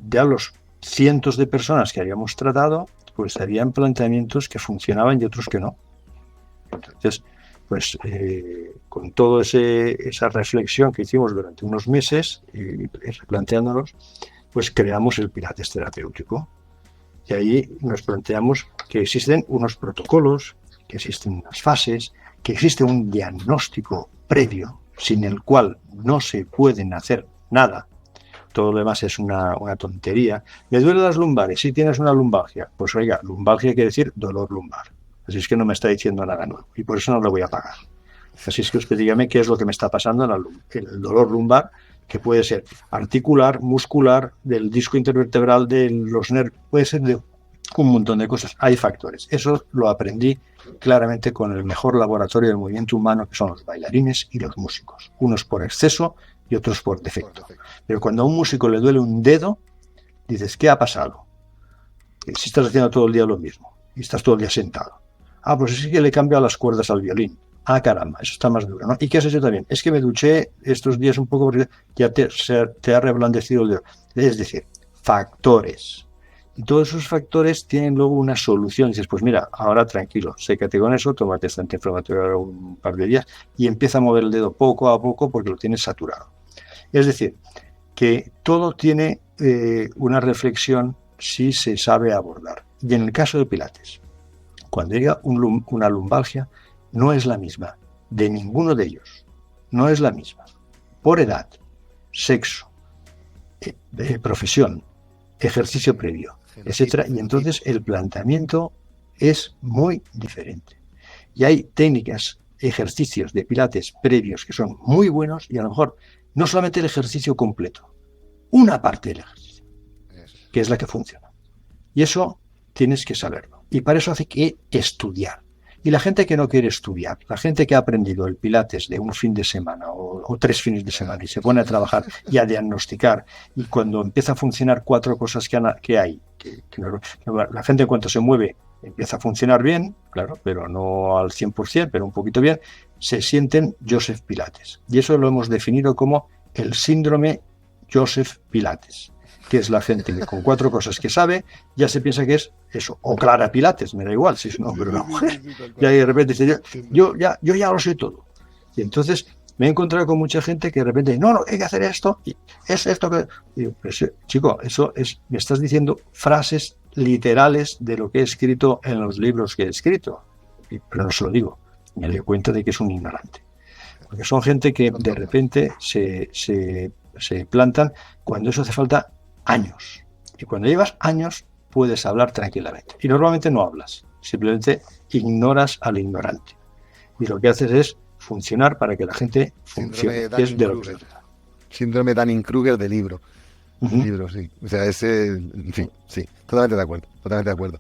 ya los cientos de personas que habíamos tratado, pues habían planteamientos que funcionaban y otros que no. Entonces, pues con toda esa reflexión que hicimos durante unos meses y replanteándonos, pues creamos el Pilates terapéutico. Y ahí nos planteamos que existen unos protocolos, que existen unas fases, que existe un diagnóstico previo sin el cual no se pueden hacer nada. Todo lo demás es una tontería. ¿Me duelen las lumbares? Si tienes una lumbalgia. Pues oiga, lumbalgia quiere decir dolor lumbar. Así es que no me está diciendo nada nuevo. Y por eso no lo voy a pagar. Así es que usted dígame qué es lo que me está pasando en el dolor lumbar, que puede ser articular, muscular, del disco intervertebral, de los nervios, puede ser de un montón de cosas. Hay factores. Eso lo aprendí claramente con el mejor laboratorio del movimiento humano, que son los bailarines y los músicos. Unos por exceso y otros por defecto. Pero cuando a un músico le duele un dedo, dices, ¿qué ha pasado? Si estás haciendo todo el día lo mismo y estás todo el día sentado. Ah, pues es que le he cambiado las cuerdas al violín. Ah, caramba, eso está más duro, ¿no? ¿Y qué has hecho también? Es que me duché estos días un poco porque ya te ha reblandecido el dedo. Es decir, factores. Y todos esos factores tienen luego una solución. Y dices, pues mira, ahora tranquilo, sécate con eso, tómate este antiinflamatorio un par de días y empieza a mover el dedo poco a poco porque lo tienes saturado. Es decir, que todo tiene una reflexión si se sabe abordar. Y en el caso de Pilates, cuando llega una lumbalgia, no es la misma de ninguno de ellos. No es la misma. Por edad, sexo, profesión, ejercicio previo, etcétera. Y entonces el planteamiento es muy diferente. Y hay técnicas, ejercicios de Pilates previos que son muy buenos y a lo mejor No solamente el ejercicio completo, una parte del ejercicio, que es la que funciona. Y eso tienes que saberlo. Y para eso hace que estudiar. Y la gente que no quiere estudiar, la gente que ha aprendido el Pilates de un fin de semana o 3 fines de semana y se pone a trabajar y a diagnosticar, y cuando empieza a funcionar 4 cosas que hay, la gente en cuanto se mueve empieza a funcionar bien, claro, pero no al 100%, pero un poquito bien, se sienten Joseph Pilates. Y eso lo hemos definido como el síndrome Joseph Pilates, que es la gente que con 4 cosas que sabe ya se piensa que es eso, o Clara Pilates, me da igual si es un hombre o una mujer. Y ahí de repente dice, yo ya lo sé todo. Y entonces me he encontrado con mucha gente que de repente, no, hay que hacer esto, y es esto que... Y digo, pues, chico, eso es, me estás diciendo frases literales de lo que he escrito en los libros que he escrito. Pero no se lo digo, me doy cuenta de que es un ignorante. Porque son gente que de repente se plantan cuando eso hace falta años. Y cuando llevas años puedes hablar tranquilamente. Y normalmente no hablas, simplemente ignoras al ignorante. Y lo que haces es funcionar para que la gente funcione. Es de lo que se trata. Síndrome Dunning-Kruger del libro. Libro, sí. O sea, en fin, sí, totalmente de acuerdo.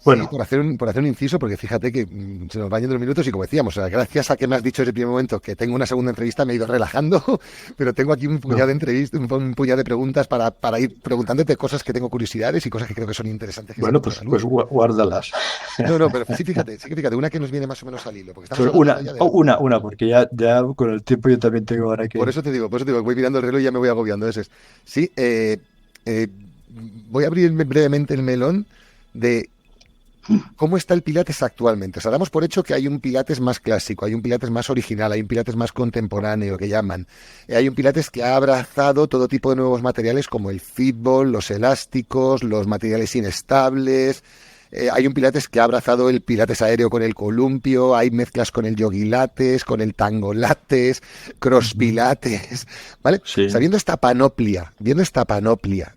Bueno, sí, por hacer un inciso, porque fíjate que se nos van yendo los minutos y como decíamos, o sea, gracias a que me has dicho en el primer momento que tengo una segunda entrevista, me he ido relajando, pero tengo aquí un puñado de entrevistas, un puñado de preguntas para ir preguntándote cosas que tengo curiosidades y cosas que creo que son interesantes. Bueno, pues guárdalas. No, pero sí, fíjate, una que nos viene más o menos al hilo. Porque una, porque ya con el tiempo yo también tengo ahora que... Por eso te digo, voy mirando el reloj y ya me voy agobiando. Sí, voy a abrir brevemente el melón de... ¿Cómo está el Pilates actualmente? O sea, damos por hecho que hay un Pilates más clásico, hay un Pilates más original, hay un Pilates más contemporáneo, que llaman. Hay un Pilates que ha abrazado todo tipo de nuevos materiales como el fitball, los elásticos, los materiales inestables. Hay un Pilates que ha abrazado el Pilates aéreo con el columpio, hay mezclas con el yogi lates, con el tango lates, cross pilates, ¿vale? Sí. O sea, viendo esta panoplia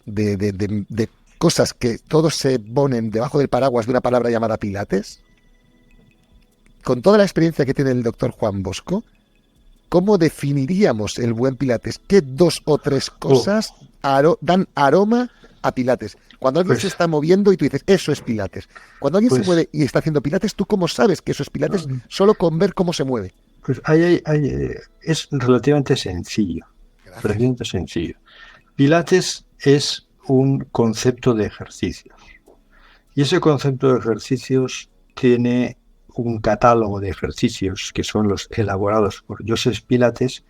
de cosas que todos se ponen debajo del paraguas de una palabra llamada Pilates, con toda la experiencia que tiene el doctor Juan Bosco, ¿cómo definiríamos el buen Pilates? ¿Qué 2 o 3 cosas dan aroma a Pilates? Cuando alguien se está moviendo y tú dices, eso es Pilates. Cuando alguien se mueve y está haciendo Pilates, ¿tú cómo sabes que eso es Pilates? Solo con ver cómo se mueve. Pues es relativamente sencillo. Gracias. Relativamente sencillo. Pilates es un concepto de ejercicios. Y ese concepto de ejercicios tiene un catálogo de ejercicios que son los elaborados por Joseph Pilates,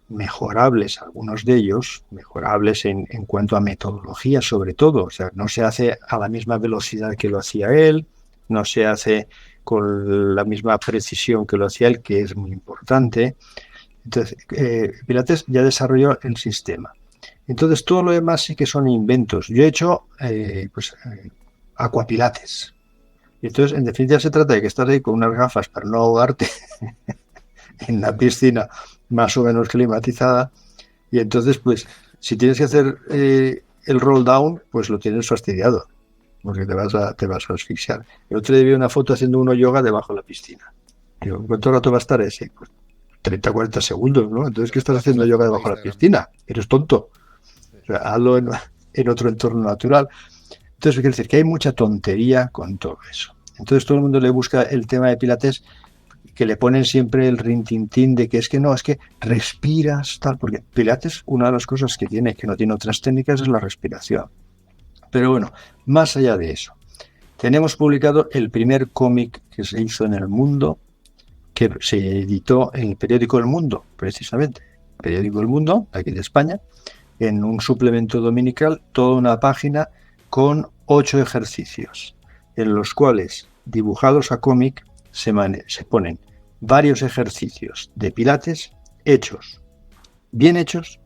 mejorables, algunos de ellos, mejorables en cuanto a metodología sobre todo. O sea, no se hace a la misma velocidad que lo hacía él, no se hace con la misma precisión que lo hacía él, que es muy importante. Entonces, Pilates ya desarrolló el sistema. Entonces, todo lo demás sí que son inventos. Yo he hecho aquapilates. Y entonces, en definitiva, se trata de que estás ahí con unas gafas para no ahogarte en la piscina más o menos climatizada. Y entonces, pues, si tienes que hacer el roll down, pues lo tienes fastidiado, porque te vas a asfixiar. El otro día vi una foto haciendo uno yoga debajo de la piscina. Digo, ¿cuánto rato va a estar ese? Pues 30, 40 segundos, ¿no? Entonces, ¿qué estás haciendo yoga debajo de la piscina? Eres tonto. O sea, hazlo en otro entorno natural. Entonces, quiere decir que hay mucha tontería con todo eso. Entonces, todo el mundo le busca el tema de Pilates, que le ponen siempre el rintintín de que es que respiras, tal, porque Pilates, una de las cosas que tiene, que no tiene otras técnicas, es la respiración. Pero bueno, más allá de eso, tenemos publicado el primer cómic que se hizo en el mundo, que se editó en el periódico El Mundo, precisamente, el periódico El Mundo, aquí de España, en un suplemento dominical, toda una página con 8 ejercicios, en los cuales, dibujados a cómic, se ponen varios ejercicios de Pilates hechos, bien hechos,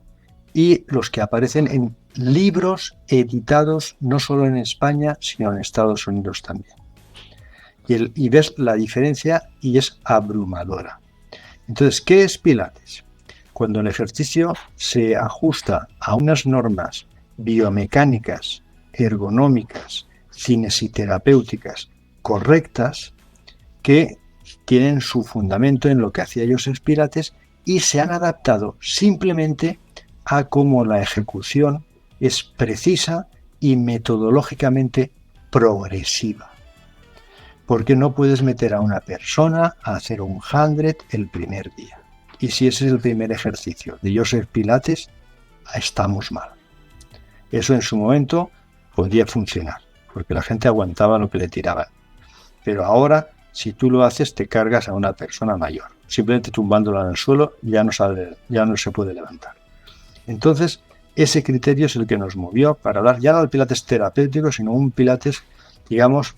y los que aparecen en libros editados no solo en España, sino en Estados Unidos también. Y ves la diferencia y es abrumadora. Entonces, ¿qué es Pilates? Cuando el ejercicio se ajusta a unas normas biomecánicas, ergonómicas, cinesiterapéuticas correctas, que tienen su fundamento en lo que hacía Joseph Pilates y se han adaptado simplemente a cómo la ejecución es precisa y metodológicamente progresiva. Porque no puedes meter a una persona a hacer un 100 el primer día. Y si ese es el primer ejercicio de Joseph Pilates, estamos mal. Eso en su momento podía funcionar, porque la gente aguantaba lo que le tiraban. Pero ahora, si tú lo haces, te cargas a una persona mayor. Simplemente tumbándola en el suelo ya no se puede levantar. Entonces, ese criterio es el que nos movió para hablar ya no del Pilates terapéutico, sino un Pilates, digamos,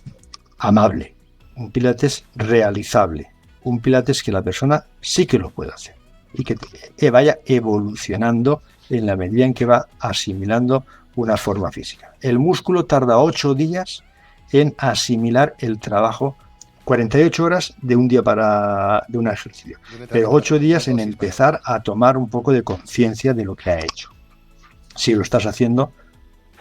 amable, un Pilates realizable, un Pilates que la persona sí que lo puede hacer y que vaya evolucionando en la medida en que va asimilando una forma física. El músculo tarda 8 días en asimilar el trabajo, 48 horas de un día de un ejercicio, pero 8 días en empezar a tomar un poco de conciencia de lo que ha hecho. Si lo estás haciendo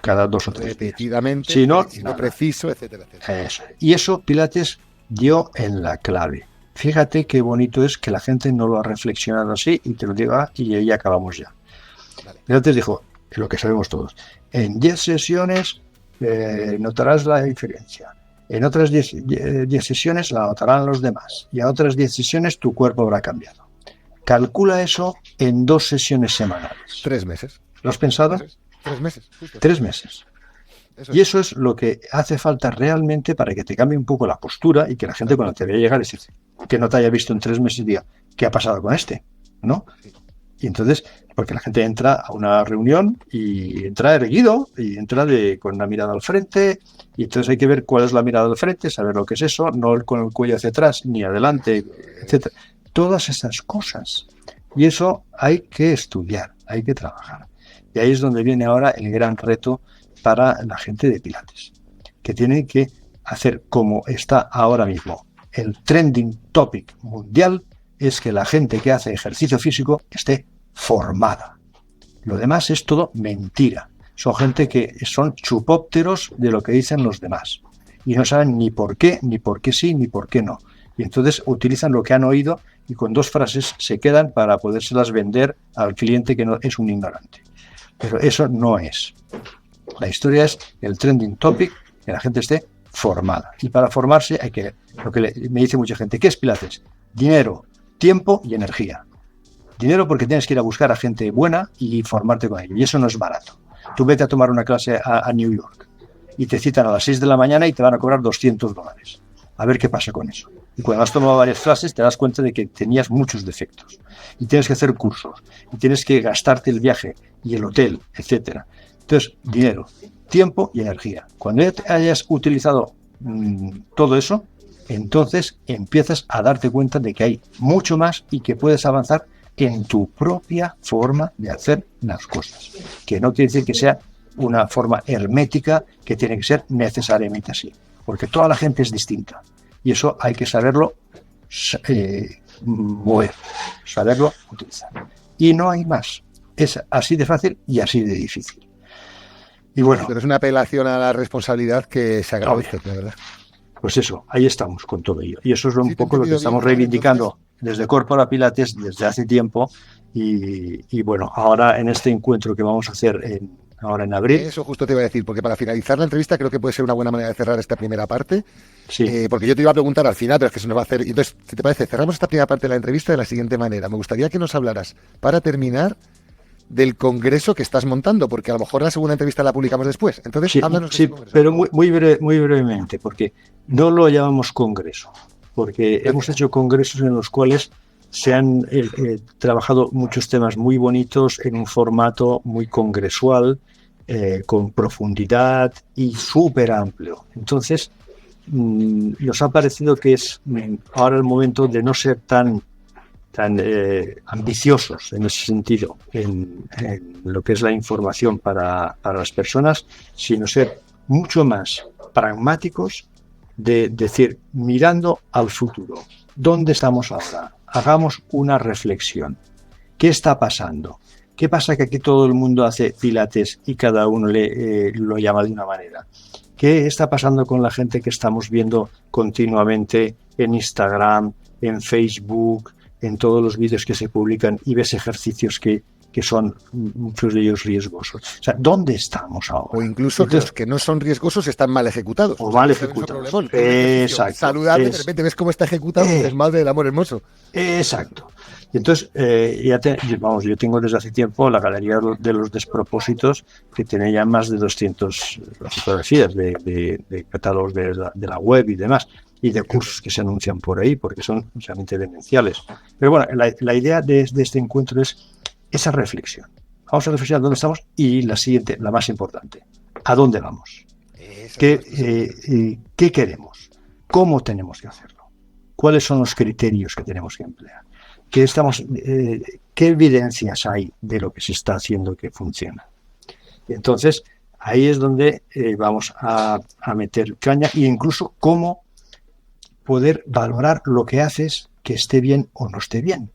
cada 2 o 3 repetidamente, si no, preciso, etcétera, etcétera. Eso. Y eso Pilates dio en la clave. Fíjate qué bonito es que la gente no lo ha reflexionado así y te lo diga y ahí acabamos ya. Vale. Pilates dijo, lo que sabemos todos, en 10 sesiones notarás la diferencia. En otras 10 sesiones la notarán los demás. Y a otras 10 sesiones tu cuerpo habrá cambiado. Calcula eso en 2 sesiones semanales. 3 meses. ¿Lo has pensado? 3 meses. Justo. 3 meses. Y eso es lo que hace falta realmente para que te cambie un poco la postura y que la gente cuando te vea llegar decir que no te haya visto en 3 meses diga, ¿qué ha pasado con este? ¿No? Y entonces, porque la gente entra a una reunión y entra erguido y entra con una mirada al frente y entonces hay que ver cuál es la mirada al frente, saber lo que es eso, no con el cuello hacia atrás ni adelante, etcétera. Todas esas cosas. Y eso hay que estudiar, hay que trabajar. Y ahí es donde viene ahora el gran reto para la gente de Pilates, que tiene que hacer como está ahora mismo. El trending topic mundial es que la gente que hace ejercicio físico esté formada. Lo demás es todo mentira. Son gente que son chupópteros de lo que dicen los demás. Y no saben ni por qué sí, ni por qué no. Y entonces utilizan lo que han oído y con 2 frases se quedan para podérselas vender al cliente que no es un ignorante. Pero eso no es. La historia es el trending topic, que la gente esté formada. Y para formarse hay que, me dice mucha gente, ¿qué es Pilates? Dinero, tiempo y energía. Dinero porque tienes que ir a buscar a gente buena y formarte con ello. Y eso no es barato. Tú vete a tomar una clase a New York y te citan a las 6 de la mañana y te van a cobrar $200. A ver qué pasa con eso. Y cuando has tomado varias clases te das cuenta de que tenías muchos defectos. Y tienes que hacer cursos. Y tienes que gastarte el viaje y el hotel, etcétera. Entonces, dinero, tiempo y energía. Cuando ya hayas utilizado todo eso, entonces empiezas a darte cuenta de que hay mucho más y que puedes avanzar en tu propia forma de hacer las cosas. Que no quiere decir que sea una forma hermética que tiene que ser necesariamente así. Porque toda la gente es distinta. Y eso hay que saberlo mover, saberlo utilizar. Y no hay más. Es así de fácil y así de difícil. Y bueno, pero es una apelación a la responsabilidad que se agradece, la verdad. Pues eso, ahí estamos con todo ello. Y eso es un poco lo que estamos reivindicando desde Corpora Pilates desde hace tiempo. Y bueno, ahora en este encuentro que vamos a hacer ahora en abril. Eso justo te iba a decir, porque para finalizar la entrevista creo que puede ser una buena manera de cerrar esta primera parte. Sí. Porque yo te iba a preguntar al final, pero es que se nos va a hacer. Entonces, si te parece, cerramos esta primera parte de la entrevista de la siguiente manera. Me gustaría que nos hablaras, para terminar, del congreso que estás montando, porque a lo mejor la segunda entrevista la publicamos después. Entonces, sí, háblanos de sí, pero muy brevemente, porque no lo llamamos congreso, porque hemos hecho congresos en los cuales se han trabajado muchos temas muy bonitos en un formato muy congresual, con profundidad y súper amplio. Entonces, nos ha parecido que es ahora el momento de no ser tan ambiciosos en ese sentido, en lo que es la información para las personas, sino ser mucho más pragmáticos de decir, mirando al futuro, ¿dónde estamos ahora? Hagamos una reflexión. ¿Qué está pasando? ¿Qué pasa que aquí todo el mundo hace pilates y cada uno lo llama de una manera? ¿Qué está pasando con la gente que estamos viendo continuamente en Instagram, en Facebook, en todos los vídeos que se publican y ves ejercicios que que son muchos de ellos riesgosos. O sea, ¿dónde estamos ahora? O incluso que los que no son riesgosos están mal ejecutados. O mal ejecutados. Exacto. Saludable, de repente ves cómo está ejecutado, es madre del amor hermoso. Exacto. Y entonces, yo tengo desde hace tiempo la galería de los despropósitos, que tiene ya más de 200 fotografías de catálogos de la web y demás, y de cursos que se anuncian por ahí, porque son realmente demenciales. Pero bueno, la idea de este encuentro es esa reflexión. Vamos a reflexionar dónde estamos y la siguiente, la más importante, ¿a dónde vamos? ¿Qué queremos? ¿Cómo tenemos que hacerlo? ¿Cuáles son los criterios que tenemos que emplear? ¿Qué evidencias hay de lo que se está haciendo que funciona? Y entonces, ahí es donde vamos a meter caña e incluso cómo poder valorar lo que haces, que esté bien o no esté bien.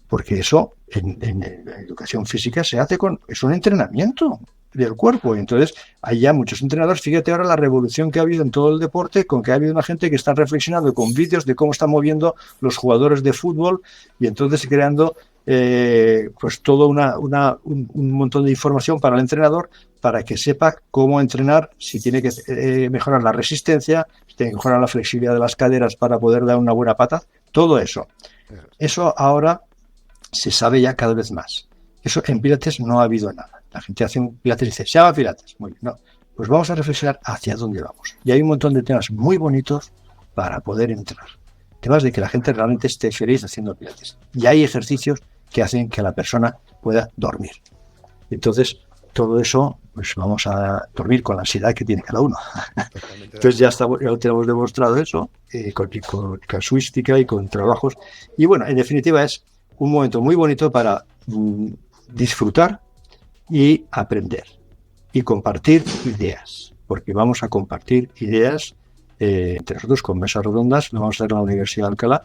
Porque eso en la educación física se hace es un entrenamiento del cuerpo. Y entonces hay ya muchos entrenadores. Fíjate ahora la revolución que ha habido en todo el deporte, con que ha habido una gente que está reflexionando con vídeos de cómo están moviendo los jugadores de fútbol y entonces creando pues todo un montón de información para el entrenador para que sepa cómo entrenar, si tiene que mejorar la resistencia, si tiene que mejorar la flexibilidad de las caderas para poder dar una buena pata, todo eso. Eso ahora se sabe ya cada vez más. Eso en Pilates no ha habido nada. La gente hace un Pilates y dice, se llama Pilates. Muy bien, no. Pues vamos a reflexionar hacia dónde vamos. Y hay un montón de temas muy bonitos para poder entrar. Temas de que la gente realmente esté feliz haciendo Pilates. Y hay ejercicios que hacen que la persona pueda dormir. Entonces, todo eso, pues vamos a dormir con la ansiedad que tiene cada uno. Entonces ya lo tenemos demostrado eso, con casuística y con trabajos. Y bueno, en definitiva es un momento muy bonito para disfrutar y aprender y compartir ideas, porque vamos a compartir ideas entre nosotros con mesas redondas. Lo vamos a hacer en la Universidad de Alcalá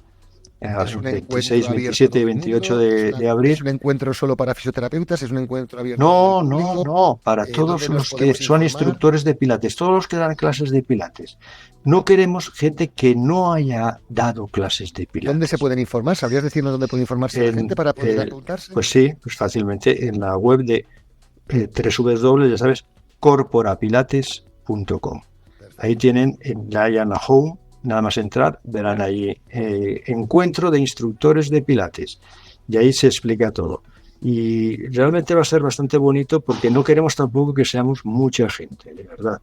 el 26, 27 y 28 de abril. ¿Es un encuentro solo para fisioterapeutas? ¿Es un encuentro abierto? No, para todos los que son instructores de Pilates, todos los que dan clases de Pilates. No queremos gente que no haya dado clases de Pilates. ¿Dónde se pueden informar? ¿Sabrías decirnos dónde puede informarse la gente para poder apuntarse? Pues sí, pues fácilmente en la web de www, ya sabes, corporapilates.com. Ahí tienen en la home, nada más entrar, verán ahí encuentro de instructores de Pilates. Y ahí se explica todo. Y realmente va a ser bastante bonito porque no queremos tampoco que seamos mucha gente, de verdad.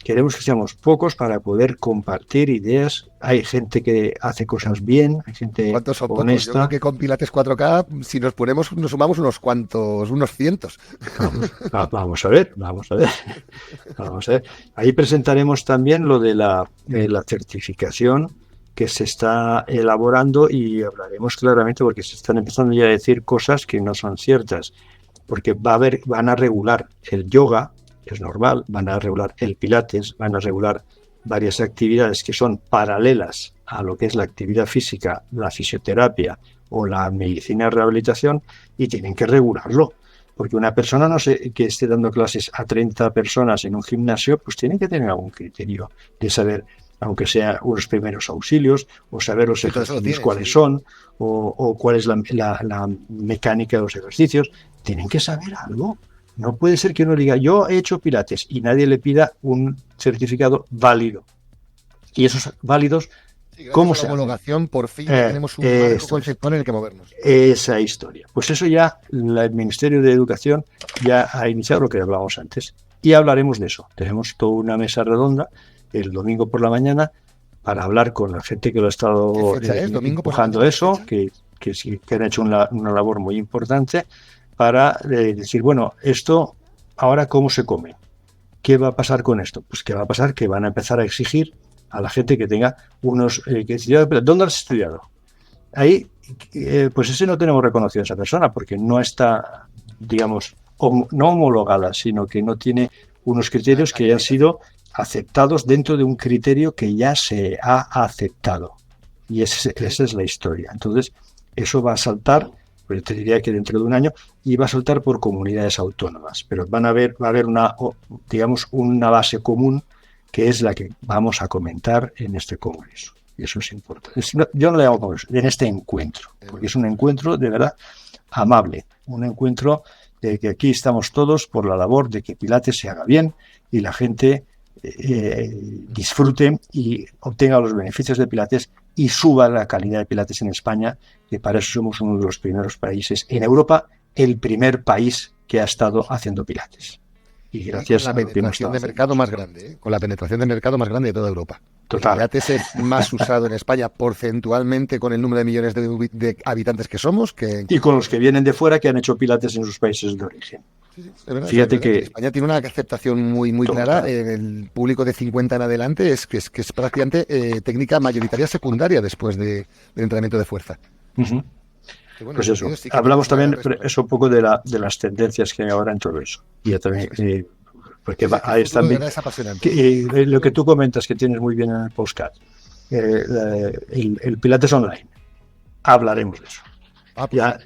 Queremos que seamos pocos para poder compartir ideas. Hay gente que hace cosas bien, hay gente ¿cuántos son honesta. Pocos? Yo creo que con Pilates 4K, si nos sumamos unos cuantos, unos cientos. Vamos a ver. Ahí presentaremos también lo de la certificación que se está elaborando y hablaremos claramente porque se están empezando ya a decir cosas que no son ciertas. Porque van a regular el yoga, es normal, van a regular el Pilates, van a regular varias actividades que son paralelas a lo que es la actividad física, la fisioterapia o la medicina de rehabilitación y tienen que regularlo. Porque una persona que esté dando clases a 30 personas en un gimnasio, pues tiene que tener algún criterio de saber, aunque sea unos primeros auxilios, o saber los ejercicios cuáles son, o cuál es la mecánica de los ejercicios. Tienen que saber algo. No puede ser que uno diga, yo he hecho Pilates y nadie le pida un certificado válido. Y esos válidos, ¿cómo se homologación? Por fin tenemos un marco conceptual en el que movernos. Esa historia. Pues eso ya el Ministerio de Educación ya ha iniciado lo que hablábamos antes. Y hablaremos de eso. Tenemos toda una mesa redonda el domingo por la mañana para hablar con la gente que lo ha estado empujando eso, que han hecho una labor muy importante para decir, bueno, esto ahora cómo se come. ¿Qué va a pasar con esto? Pues ¿qué va a pasar? Que van a empezar a exigir a la gente que tenga unos... ¿dónde has estudiado? Ahí, pues ese no tenemos reconocido a esa persona porque no está, digamos, no homologada, sino que no tiene unos criterios que hayan sido aceptados dentro de un criterio que ya se ha aceptado. Y esa es la historia. Entonces, eso va a saltar, pues te diría que dentro de un año, y va a saltar por comunidades autónomas. Pero va a haber una base común que es la que vamos a comentar en este congreso. Y eso es importante. Yo no le llamo congreso, en este encuentro, porque es un encuentro de verdad amable, un encuentro de que aquí estamos todos por la labor de que Pilates se haga bien y la gente disfrute y obtenga los beneficios de Pilates y suba la calidad de Pilates en España, que para eso somos uno de los primeros países en Europa, el primer país que ha estado haciendo Pilates. Y gracias a la penetración de mercado más grande, con la penetración de mercado más grande de toda Europa. Total. El Pilates es más usado en España porcentualmente con el número de millones de habitantes que somos. Y con los que vienen de fuera que han hecho Pilates en sus países de origen. Sí, es verdad, Fíjate que España tiene una aceptación muy clara. El público de 50 en adelante es prácticamente técnica mayoritaria secundaria después del entrenamiento de fuerza. Uh-huh. Bueno, pues eso, sí hablamos también eso un poco de las tendencias que hay ahora en todo eso. Y también, porque ahí están lo que tú comentas que tienes muy bien en el podcast, el Pilates online. Hablaremos de eso.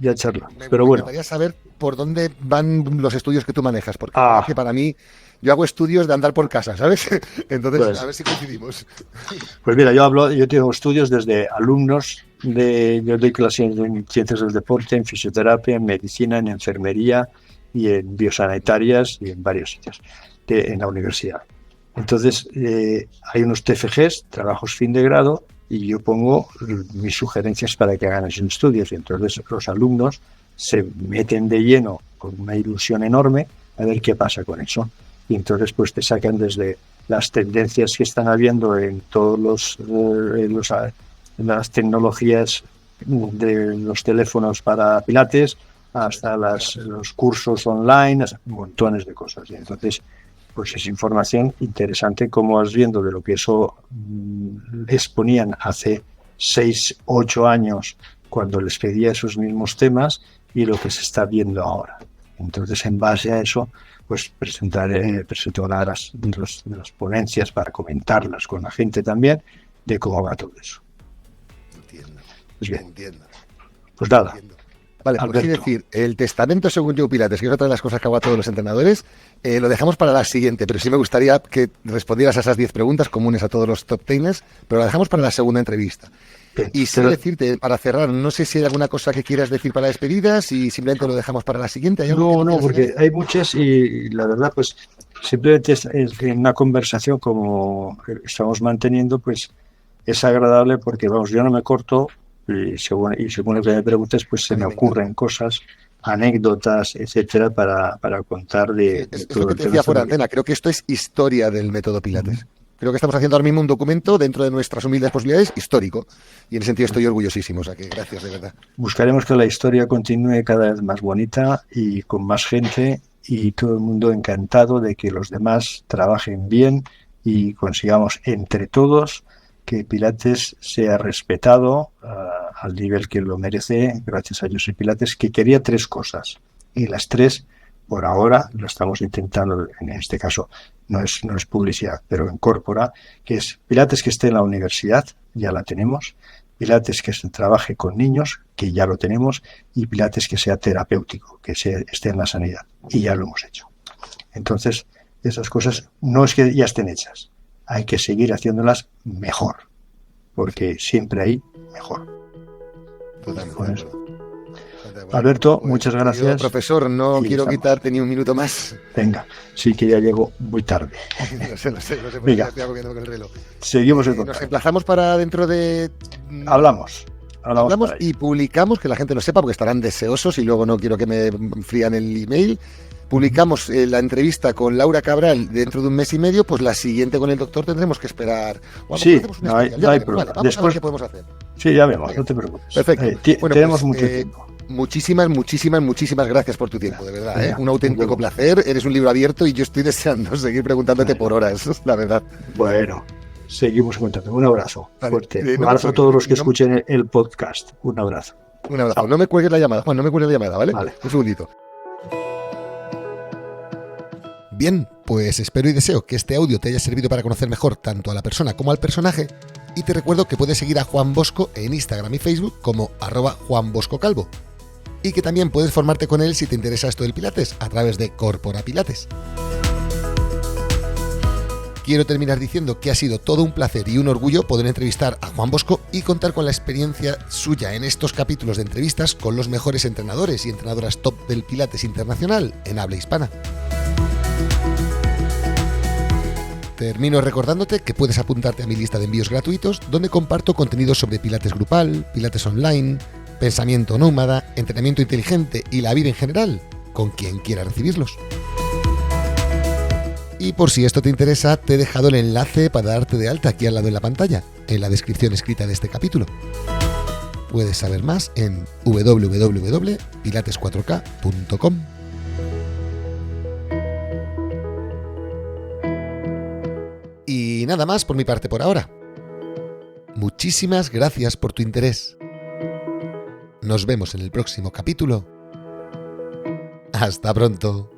Ya charlamos. Pero bueno. Me gustaría saber por dónde van los estudios que tú manejas, porque que para mí yo hago estudios de andar por casa, ¿sabes? Entonces, pues, a ver si coincidimos. Pues mira, yo tengo estudios desde alumnos yo doy clases en ciencias del deporte, en fisioterapia, en medicina, en enfermería y en biosanitarias y en varios sitios en la universidad. Entonces, hay unos TFGs, trabajos fin de grado, y yo pongo mis sugerencias para que hagan esos estudios. Y entonces los alumnos se meten de lleno con una ilusión enorme a ver qué pasa con eso. Y entonces pues te sacan desde las tendencias que están habiendo en todos las tecnologías de los teléfonos para Pilates hasta los cursos online, hasta montones de cosas. Y entonces pues es información interesante, como vas viendo de lo que eso exponían hace 6, 8 años cuando les pedía esos mismos temas y lo que se está viendo ahora. Entonces, en base a eso, pues presento las ponencias para comentarlas con la gente también de cómo va todo eso. Entiendo. Pues bien. Entiendo. Pues nada. Entiendo. Vale, por así decir, el testamento según Joe Pilates, que es otra de las cosas que hago a todos los entrenadores, lo dejamos para la siguiente, pero sí me gustaría que respondieras a esas 10 preguntas comunes a todos los top teners, pero la dejamos para la segunda entrevista. Bien, y sí decirte, para cerrar, no sé si hay alguna cosa que quieras decir para la despedida, si simplemente lo dejamos para la siguiente. ¿Hay no, porque hay muchas y la verdad, pues simplemente es una conversación como estamos manteniendo, pues es agradable porque, vamos, yo no me corto. Y según lo que me preguntes, pues se me ocurren cosas, anécdotas, etcétera, para contar de todo. Lo que te decía fuera de antena, creo que esto es historia del método Pilates. Creo que estamos haciendo ahora mismo un documento dentro de nuestras humildes posibilidades histórico. Y en ese sentido estoy orgullosísimo. O sea que gracias, de verdad. Buscaremos que la historia continúe cada vez más bonita y con más gente y todo el mundo encantado de que los demás trabajen bien y consigamos entre todos que Pilates sea respetado al nivel que lo merece, gracias a Josep Pilates, que quería 3 cosas. Y las 3, por ahora, lo estamos intentando, en este caso no es publicidad, pero en Corpora, que es Pilates que esté en la universidad, ya la tenemos, Pilates que se trabaje con niños, que ya lo tenemos, y Pilates que sea terapéutico, que esté en la sanidad, y ya lo hemos hecho. Entonces, esas cosas no es que ya estén hechas, hay que seguir haciéndolas mejor, porque siempre hay mejor. Totalmente. Alberto, pues, muchas gracias. Profesor, no quiero quitarte ni un minuto más. Venga, sí que ya llego muy tarde. No sé, venga, estoy agobiando con el reloj. Seguimos el contacto. Nos emplazamos para dentro de... Hablamos y publicamos, que la gente lo sepa, porque estarán deseosos y luego no quiero que me frían el email. Publicamos la entrevista con Laura Cabral dentro de un mes y medio, pues la siguiente con el doctor tendremos que esperar. Sí, no hay problema. Vale, después, a ver qué podemos hacer. Sí, ya vemos, no te preocupes. Perfecto. Bueno, tenemos mucho tiempo. Muchísimas gracias por tu tiempo, de verdad. Un auténtico placer. Eres un libro abierto y yo estoy deseando seguir preguntándote por horas, la verdad. Bueno, seguimos en contacto. Un abrazo fuerte. Un abrazo a todos los que escuchen el podcast. Un abrazo. Un abrazo. No me cuelgues la llamada, Juan, no me cuelgues la llamada, ¿vale? Un segundito. Bien, pues espero y deseo que este audio te haya servido para conocer mejor tanto a la persona como al personaje, y te recuerdo que puedes seguir a Juan Bosco en Instagram y Facebook como @JuanBoscoCalvo, y que también puedes formarte con él si te interesa esto del Pilates a través de Corpora Pilates. Quiero terminar diciendo que ha sido todo un placer y un orgullo poder entrevistar a Juan Bosco y contar con la experiencia suya en estos capítulos de entrevistas con los mejores entrenadores y entrenadoras top del Pilates internacional en habla hispana. Termino recordándote que puedes apuntarte a mi lista de envíos gratuitos, donde comparto contenidos sobre Pilates grupal, Pilates online, pensamiento nómada, entrenamiento inteligente y la vida en general, con quien quiera recibirlos. Y por si esto te interesa, te he dejado el enlace para darte de alta aquí al lado en la pantalla, en la descripción escrita de este capítulo. Puedes saber más en www.pilates4k.com. Y nada más por mi parte por ahora. Muchísimas gracias por tu interés. Nos vemos en el próximo capítulo. Hasta pronto.